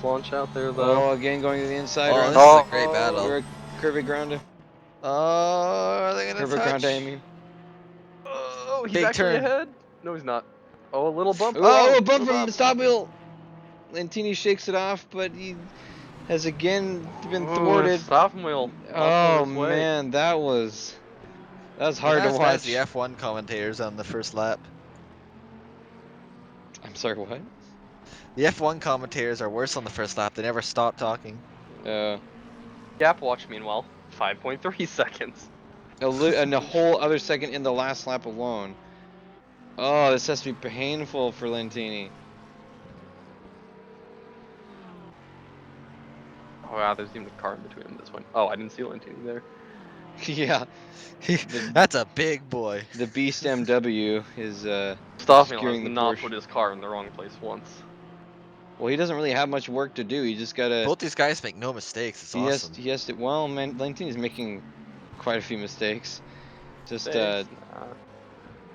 launch out there though. Oh, again going to the inside. Oh, Or this is a great battle. or a Curvy Grande. Oh, are they gonna Curvy touch? Grande, I mean. Oh, he's Big actually turn. ahead. No, he's not. Oh, a little bump. Oh, a little bump from bump. Stobmill. Lentini shakes it off, but he has again been Ooh, a thwarted. stop wheel off of Oh his way. man, that was They're hard not to as bad as watch. the F1 commentators on the first lap. I'm sorry, what? The F1 commentators are worse on the first lap. They never stop talking. Gap watch, meanwhile, 5.3 seconds. And a whole other second in the last lap alone. Oh, this has to be painful for Lentini. Oh wow, there's even a car in between him at this point. Oh, I didn't see Lentini there. Yeah, That's a big boy. the Beast MW is Stoffel has obscuring the not Porsche. put his car in the wrong place once. Well, he doesn't really have much work to do. He just gotta. Both these guys make no mistakes. It's awesome. He has to. Well, man, Lentini's making quite a few mistakes. Just Mistakes? Nah.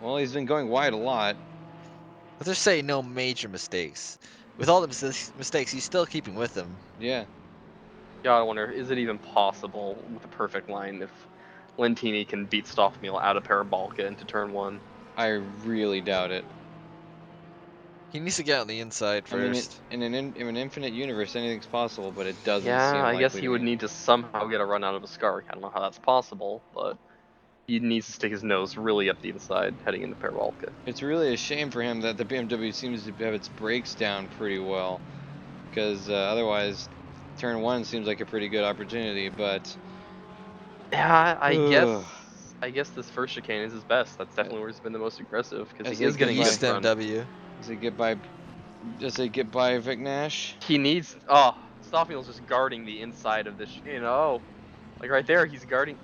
well, he's been going wide a lot. Let's just say no major mistakes. With all the mistakes, he's still keeping with them. Yeah. Yeah, I wonder, is it even possible with a perfect line if Lentini can beat Stoffmeal out of Parabolica into turn 1? I really doubt it. He needs to get on the inside I mean, first. in an infinite universe, anything's possible, but it doesn't Yeah, seem I guess likely he to would me. need to somehow get a run out of a Scar. I don't know how that's possible, but he needs to stick his nose really up the inside heading into Parabolica. It's really a shame for him that the BMW seems to have its brakes down pretty well, because otherwise, turn 1 seems like a pretty good opportunity. But Yeah, ugh, I guess this first chicane is his best. That's definitely where he's been the most aggressive because as he they is get getting a good East by, run. MW. as they get by Vic Nash. He needs. Oh, Stoffmeal's just guarding the inside of this chicane. Oh, like right there, he's guarding.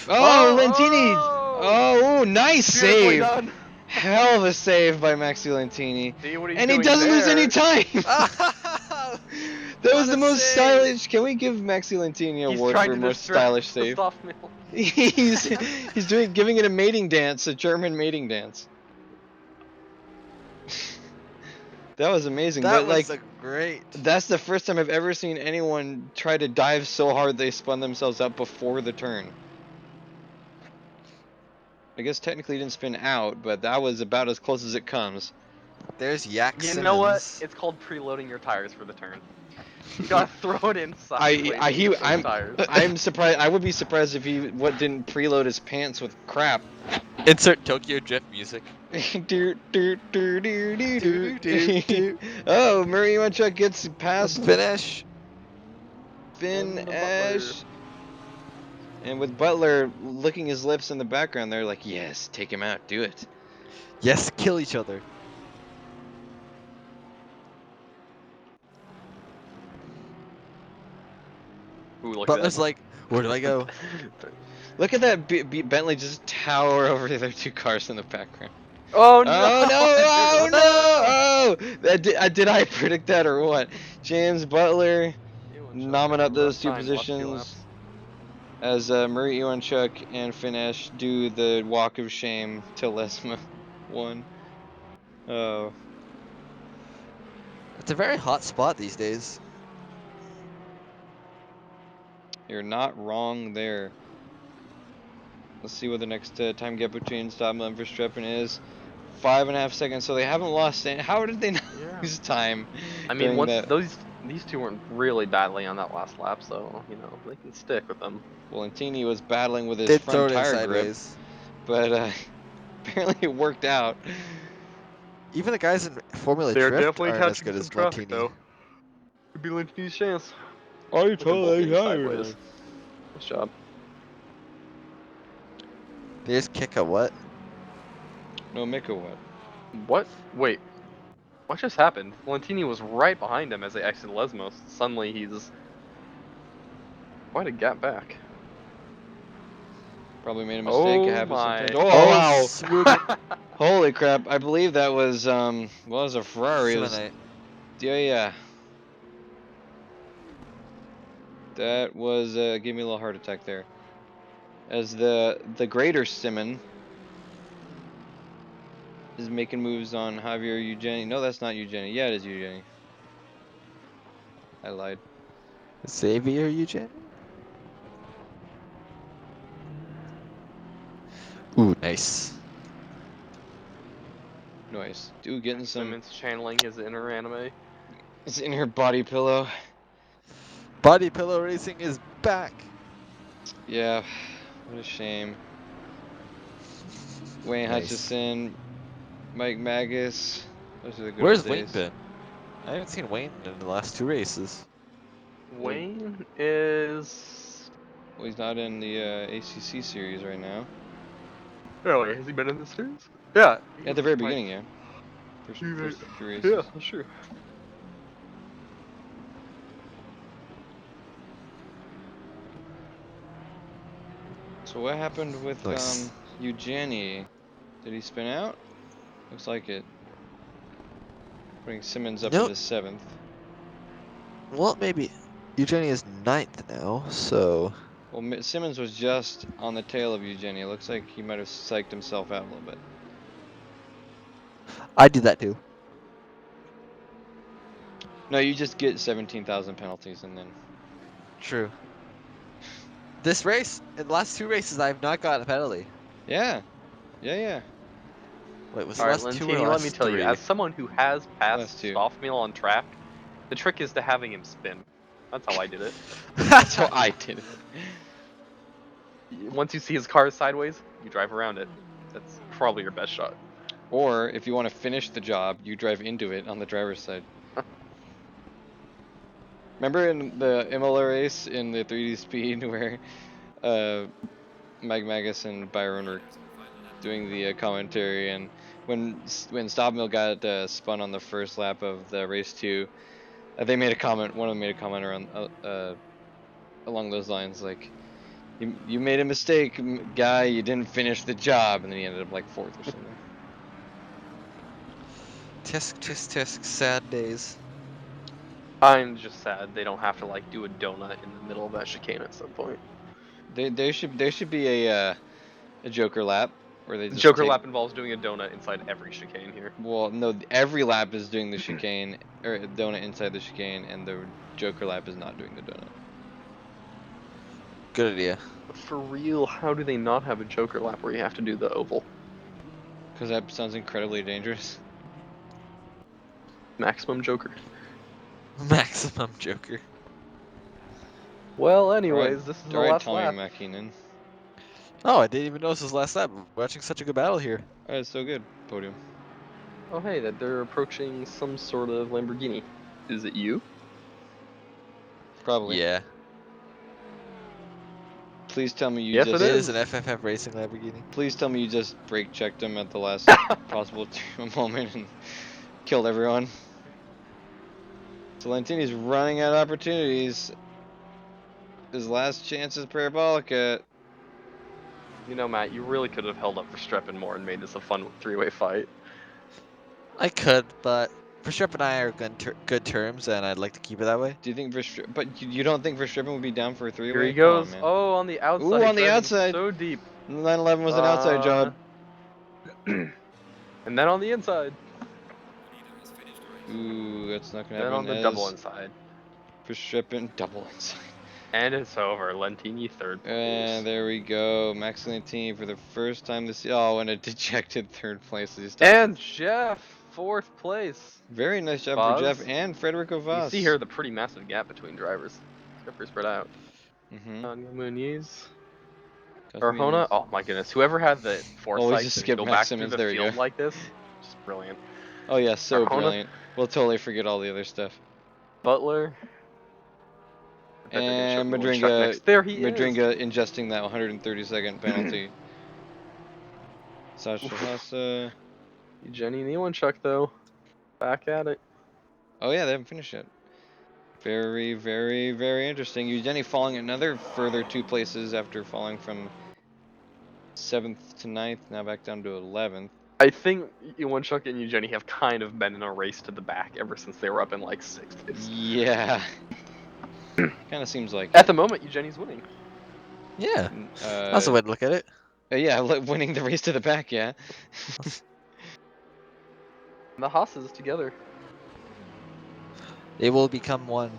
Oh, Lentini! Oh! Oh, ooh, nice Beautifully save! done. Hell of a save by Maxi Lentini. See what he's And he doing doesn't lose any there? time! Oh, That was what the a most save! stylish. Can we give Maxi Lentini an He's award trying for to most distract stylish the save? Stoffmeal. He's giving it a mating dance, a German mating dance. That was amazing. That But was like, great. that's the first time I've ever seen anyone try to dive so hard they spun themselves up before the turn. I guess technically he didn't spin out, but that was about as close as it comes. There's Yak You know what? Simmons. It's called preloading your tires for the turn. You gotta throw it in sideways to get those tires. I'm surprised. I would be surprised if he didn't preload his pants with crap. Insert Tokyo Drift music. Do, do, do, do, do, Do do do. do. Oh, Murray Iwanchuk gets past Finish. Finn And the Butler. Ash. And with Butler licking his lips in the background, they're like, yes, take him out, do it. Yes, kill each other. Ooh, look at Butler's that. like, where do I go? Look at that Bentley just tower over their two cars in the background. Oh no! Oh no! Oh Oh, no! Oh! Did I predict that or what? James Butler nomming up those two positions as Murray Iwanchuk and Finnesh do the walk of shame to Lesma 1. Oh. It's a very hot spot these days. You're not wrong there. Let's see what the next time gap between Stobman and Verstappen is. 5.5 seconds, so they haven't lost any. How did they not Yeah. lose time I mean, during once that? these two weren't really battling on that last lap, so you know they can stick with them. Valentini was battling with his Did throw front it in tire grip, sideways. but apparently it worked out. Even the guys in Formula They're Drift definitely aren't as catching good some as traffic Lentini. though. Could be Lentini's chance. I With them both being sideways. Nice job. They just kick a what? No, Mika what? What? Wait. What just happened? Valentini was right behind him as they exited Lesmos. Suddenly he's quite a gap back. Probably made a mistake. It Oh happens sometimes. my. Oh Oh, wow! smoothing. Holy crap! I believe that was well, it was a Ferrari. It was, Simonite. yeah. That was gave me a little heart attack there. As the greater Simon is making moves on Javier Eugeni. No, that's not Eugeni. Yeah, it is Eugeni. I lied. Xavier Eugene? Ooh, nice. Nice. Dude, getting some. Simmons channeling his inner anime. It's in her body pillow. Body pillow racing is back. Yeah, what a shame. Wayne Nice. Hutchison, Mike Magus. Those are the good old Where's Wayne days. been? I haven't seen Wayne in the last 2 races. Wayne is. Well, he's not in the ACC series right now. Oh, has he been in this series? Yeah. At the very beginning, yeah. First 3 races. Yeah, sure. So what happened with Nice. Eugeni? Did he spin out? Looks like it. Putting Simmons up Nope. into 7th. Well, maybe Eugenie is 9th now, so Well, Simmons was just on the tail of Eugeni. It looks like he might have psyched himself out a little bit. I do that too. No, you just get 17,000 penalties and then. True. This race, in the last 2 races, I have not gotten a penalty. Yeah. Yeah. Wait, was the Alright, last 2 or Lentini, let me last tell you, 3? as someone who has Last passed 2. Stoffmeal on track, the trick is to having him spin. That's how I did it. That's how I did it. Once you see his car sideways, you drive around it. That's probably your best shot. Or if you want to finish the job, you drive into it on the driver's side. Remember in the Imola race in the 3D Speed where Mike Magus and Byron were doing the commentary, and when Stobmill got spun on the first lap of the race 2, they made a comment. One of them made a comment around along those lines, like, "You made a mistake, guy. You didn't finish the job," and then he ended up like 4th or something. Tisk, tisk, tisk. Sad days. I'm just sad they don't have to like do a donut in the middle of that chicane at some point. There should be a Joker lap where they just Joker take. lap involves doing a donut inside every chicane here. Well, no, every lap is doing the chicane or donut inside the chicane, and the Joker lap is not doing the donut. Good idea. For real, how do they not have a Joker lap where you have to do the oval? Because that sounds incredibly dangerous. Maximum Joker. Maximum Joker. Well, All right, anyways, this is the all right, last Tommy lap. McKinnon. Oh, I didn't even notice this last lap. We're watching such a good battle here. All right, so good. Podium. Oh, hey, that they're approaching some sort of Lamborghini. Is it you? Probably. Yeah. Please tell me you Yes, just. it It is is. an FFF Racing Lamborghini. Please tell me you just brake checked him at the last possible moment and killed everyone. So Lentini's running out of opportunities. His last chance is Parabolica. You know, Matt, you really could have held up for Streppin more and made this a fun three-way fight. I could, but Verstappen and I are good terms, and I'd like to keep it that way. Do you think Verstappen? But you don't think Verstappen would be down for a Here he three-way? Come on, goes. man. Oh, on the outside, Ooh, on the driving outside. so deep. 911 was an outside job. And then on the inside. Ooh, that's not gonna Then happen. on the double As inside. Verstappen double inside. And it's over. Lentini third place. And there we go. Max Lentini for the first time this year. Oh, and a dejected third place as he stopped. And Jeff, fourth place. Very nice job for Vaz. Jeff and Federico Vaz. You see here the pretty massive gap between drivers. It's pretty spread out. Mm-hmm. Tanya Muniz. Cosminis. Arjona. Oh my goodness. Whoever had the foresight just to skip go Max back Simmons. through the There we field go. like this, just brilliant. Oh yeah, so Arjona. brilliant. We'll totally forget all the other stuff. Butler. I bet they're gonna show And me one Chuck next. There he is. Madringa ingesting that 132nd penalty. Sasha Hassa. Jenny Nealon Chuck though. Back at it. Oh yeah, they haven't finished yet. Very, very, very interesting. Eugenie falling another further 2 places after falling from 7th to 9th, now back down to 11th. I think Iwanchuk and Eugenie have kind of been in a race to the back ever since they were up in like 6th. Yeah. Kind of seems like At it. the moment, Eugenie's winning. Yeah, that's a way to look at it. Yeah, winning the race to the back, yeah. The Haas's together. They will become one.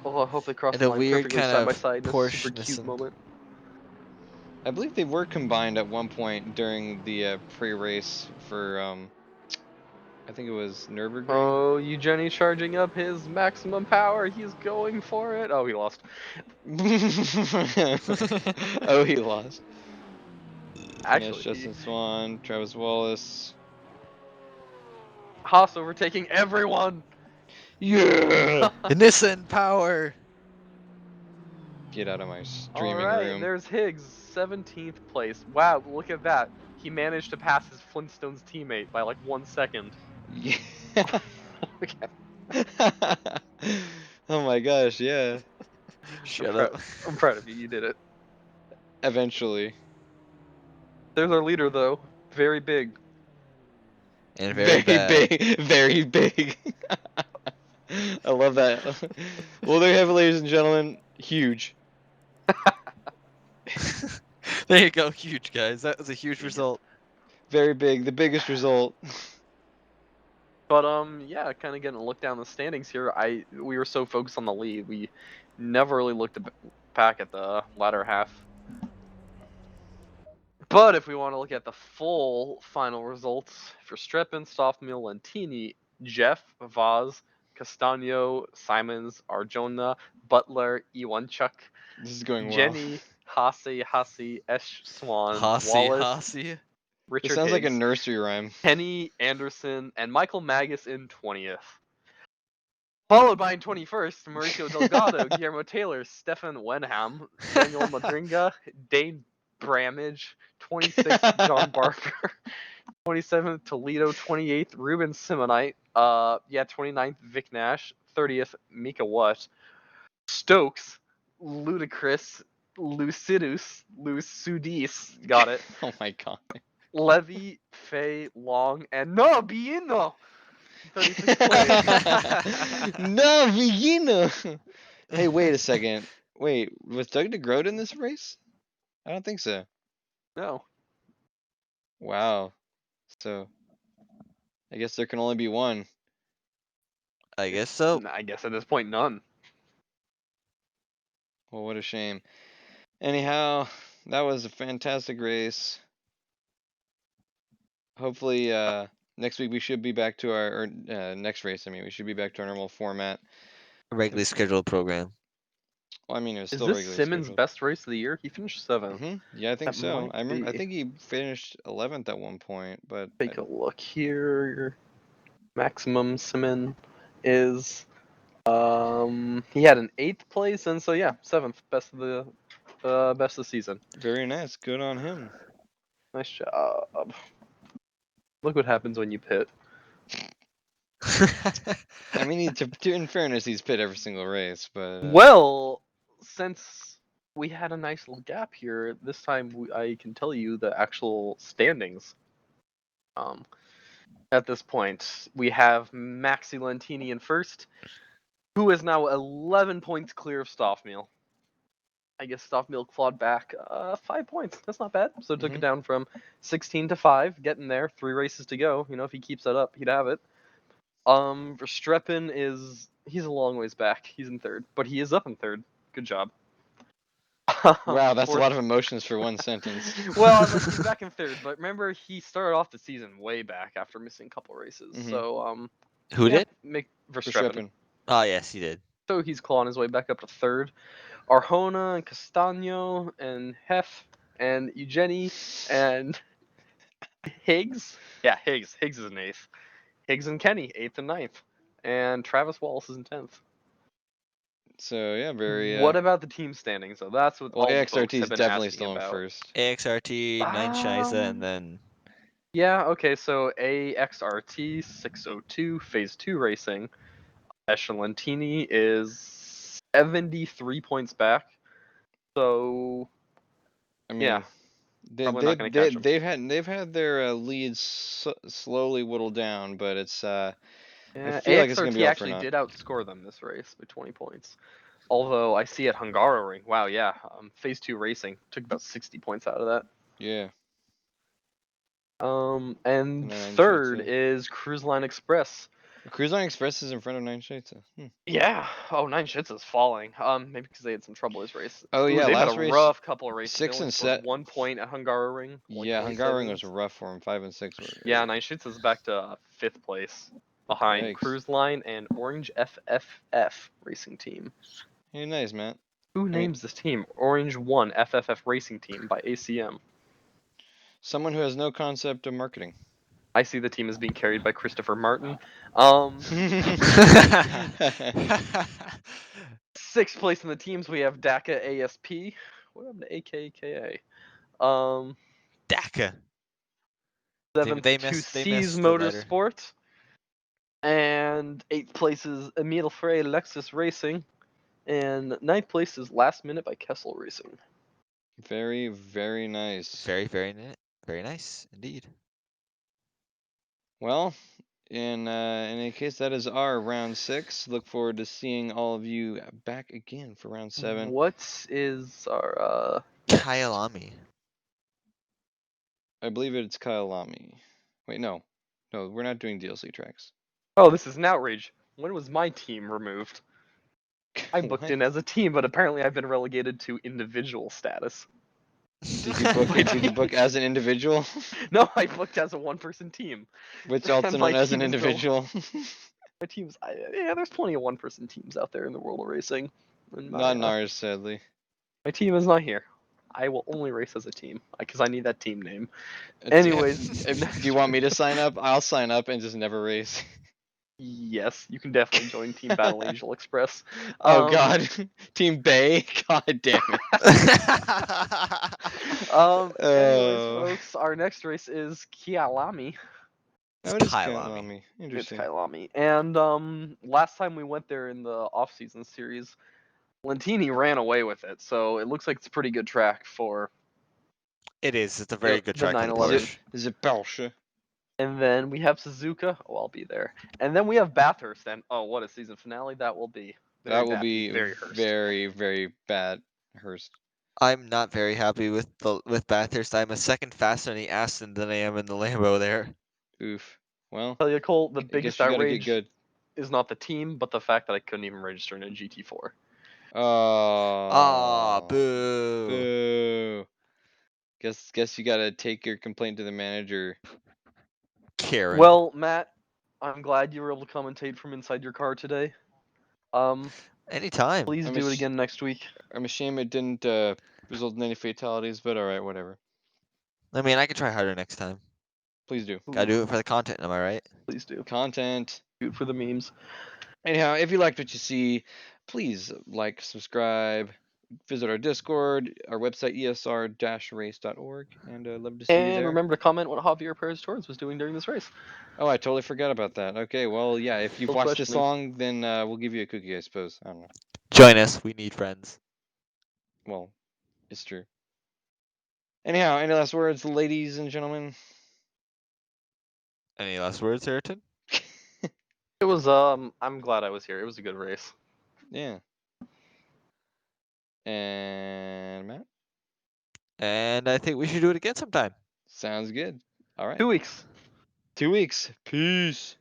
Oh, I hope they cross In the a line weird perfectly kind side by of side in a super Porsche cute moment. I believe they were combined at one point during the pre-race for, I think it was Nürburgring. Oh, Eugenie charging up his maximum power. He's going for it. Oh, he lost. Oh, he lost. Actually, Justin Swan, Travis Wallace. Haas overtaking everyone. Yeah! The Nissan power. Get out of my All streaming right, room. there's Higgs, 17th place. Wow, look at that. He managed to pass his Flintstones teammate by like 1 second. Yeah. Oh my gosh, yeah. Shut up. I'm proud of you. You did it. Eventually. There's our leader, though. Very big. And very bad. big. Very big. I love that. Well, there you have it, ladies and gentlemen. Huge. There you go, huge guys. That was a huge result. Very big. The biggest result. But yeah, kind of getting a look down the standings here. We were so focused on the lead, we never really looked back at the latter half. But if we want to look at the full final results for Streppin, Stoffmeal, Lentini, Jeff, Vaz, Castano, Simons, Arjona, Butler, Iwanchuk, This is going well. Jenny, Hasi, Esh Swan, Hossy, Wallace, Hossy. Richard It sounds like a Higgs, nursery rhyme. Kenny Anderson, and Michael Magus in 20th. Followed by in 21st, Mauricio Delgado, Guillermo Taylor, Stefan Wenham, Daniel Madringa, Dane Bramage, 26th, John Barker, 27th, Toledo, 28th, Ruben Simonite, 29th, Vic Nash, 30th, Mika Watt, Stokes, Ludacris, Lucidus, got it, Oh my god. Levy, Fay, Long, and Noah Biino, 36th place. No, Villino. Hey, wait a second. Wait, was Doug DeGroat in this race? I don't think so. No. Wow. So, I guess there can only be one. I guess so. I guess at this point, none. Well, what a shame. Anyhow, that was a fantastic race. Hopefully, next week we should be back to our next race. I mean, we should be back to our normal format. Regularly scheduled program. Well, I mean, it was Is still this regularly Simmons' scheduled. best race of the year? He finished 7th. Yeah, I think That so. might I remember. I be. think he finished 11th at one point, but Take a look here. Maximum Simmons is he had an 8th place, and so yeah, 7th best of the season. very nice. Good on him. Nice job. Look what happens when you pit. I mean, in fairness, he's pit every single race, but Well, since we had a nice little gap here, this time I can tell you the actual standings. At this point, we have Maxi Lentini in first, who is now 11 points clear of Stoffmeal. I guess Stoffmeal clawed back 5 points. That's not bad. So it took it down from 16 to 5, getting there. 3 races to go. You know, if he keeps that up, he'd have it. Verstappen he's a long ways back. He's in third, but he is up in third. Good job. wow, that's a Fourth. lot of emotions for one sentence. Well, like he's back in third, but remember he started off the season way back after missing a couple races. So Who yeah, did? make Verstappen. Verstappen. Oh, yes, he did. So he's clawing his way back up to third. Arjona and Castano and Hef and Eugenie and Higgs. Yeah, Higgs. Higgs is in 8th. Higgs and Kenny, 8th and 9th. And Travis Wallace is in 10th. So yeah, very. What about the team standings, though? That's what Well, all the AXRT folks is have been definitely asking still in about. first. AXRT, 9 Shiza, and then Yeah, okay, so AXRT 602 Phase 2 Racing. Escalantini is 73 points back. So, I mean, yeah, they probably they not going to catch him. they've had their leads slowly whittle down, but it's I Yeah, feel like it's gonna be AXRT all for actually naught. did outscore them this race by 20 points. Although I see at Hungaroring, wow, yeah, Phase 2 Racing took about 60 points out of that. Yeah. And Nine third Shades, is Cruise Line Express. Cruise Line Express is in front of Nine Shades. Yeah. Oh, Nine Shits is falling. Maybe because they had some trouble this race. Oh Ooh, yeah, they've had a last race rough couple of races. They 6 only and scored set. 1 point at Hungaroring. Yeah, Hungaroring was rough for him. 5 and 6 were. Yeah, Nine Shits is back to 5th place behind Yikes. Cruise Line and Orange FFF Racing Team. Hey, nice, Matt. Who names this team? Orange 1 FFF Racing Team by ACM. Someone who has no concept of marketing. I see the team as being carried by Christopher Martin. 6th place in the teams we have DACA ASP. What happened to AKKA? DACA. 7th They to missed C's the letter. Motorsport. And 8th place is Emile Frey Lexus Racing. And 9th place is Last Minute by Kessel Racing. Very, very nice. Very nice indeed. Well, in any case, that is our round 6. Look forward to seeing all of you back again for round 7. What is our Kyalami. I believe it's Kyle Lamy. Wait, no, we're not doing DLC tracks. Oh, this is an outrage. When was my team removed? I booked What? in as a team, but apparently I've been relegated to individual status. Did you book? Did you book as an individual? No, I booked as a one-person team. Which also And my known as an team is no- individual? My team's yeah, there's plenty of one-person teams out there in the world of racing. And Not in ours, sadly. my team is not here. I will only race as a team because I need that team name. Do Anyways, you want me to sign up? I'll sign up and just never race. yes, you can definitely join Team Battle Angel Express. Oh God, Team Bay. God damn it. Anyways, Oh. folks, our next race is Kyalami. Oh, it is Kyalami. Kyalami. It's Interesting. Kyalami. And last time we went there in the off-season series, Lentini ran away with it, so it looks like it's a pretty good track for It is. It's a very good the track for the 911. Porsche. Is it Porsche? And then we have Suzuka. Oh, I'll be there. And then we have Bathurst, and oh, what a season finale that will be. Very That will Bathy, be very Hurst. very, very bad. Hurst. I'm not very happy with Bathurst. I'm a second faster in the Aston than I am in the Lambo there. Oof. Well, Tell you, Cole, the I biggest guess you gotta get outrage good. is not the team, but the fact that I couldn't even register in a GT4. Ah, Oh. boo. Boo. Guess you gotta take your complaint to the manager. Karen. Well, Matt, I'm glad you were able to commentate from inside your car today. Anytime. Please I'm do it ash- again next week. I'm ashamed it didn't result in any fatalities, but all right, whatever. I mean, I can try harder next time. Please do. Gotta do it for the content, am I right? Please do. Content. Do it for the memes. Anyhow, if you liked what you see, please like, subscribe, visit our Discord, our website esr-race.org, and love to see you And there. remember to comment what Javier Perez Torres was doing during this race. Oh, I totally forgot about that. Okay, well, yeah, if you've Still watched this questioning. long, then we'll give you a cookie, I suppose. I don't know. Join us. We need friends. Well, it's true. Anyhow, any last words, ladies and gentlemen? Any last words, Ayrton? It was I'm glad I was here. It was a good race. Yeah. And Matt? And I think we should do it again sometime. Sounds good. All right. 2 weeks. 2 weeks. Peace.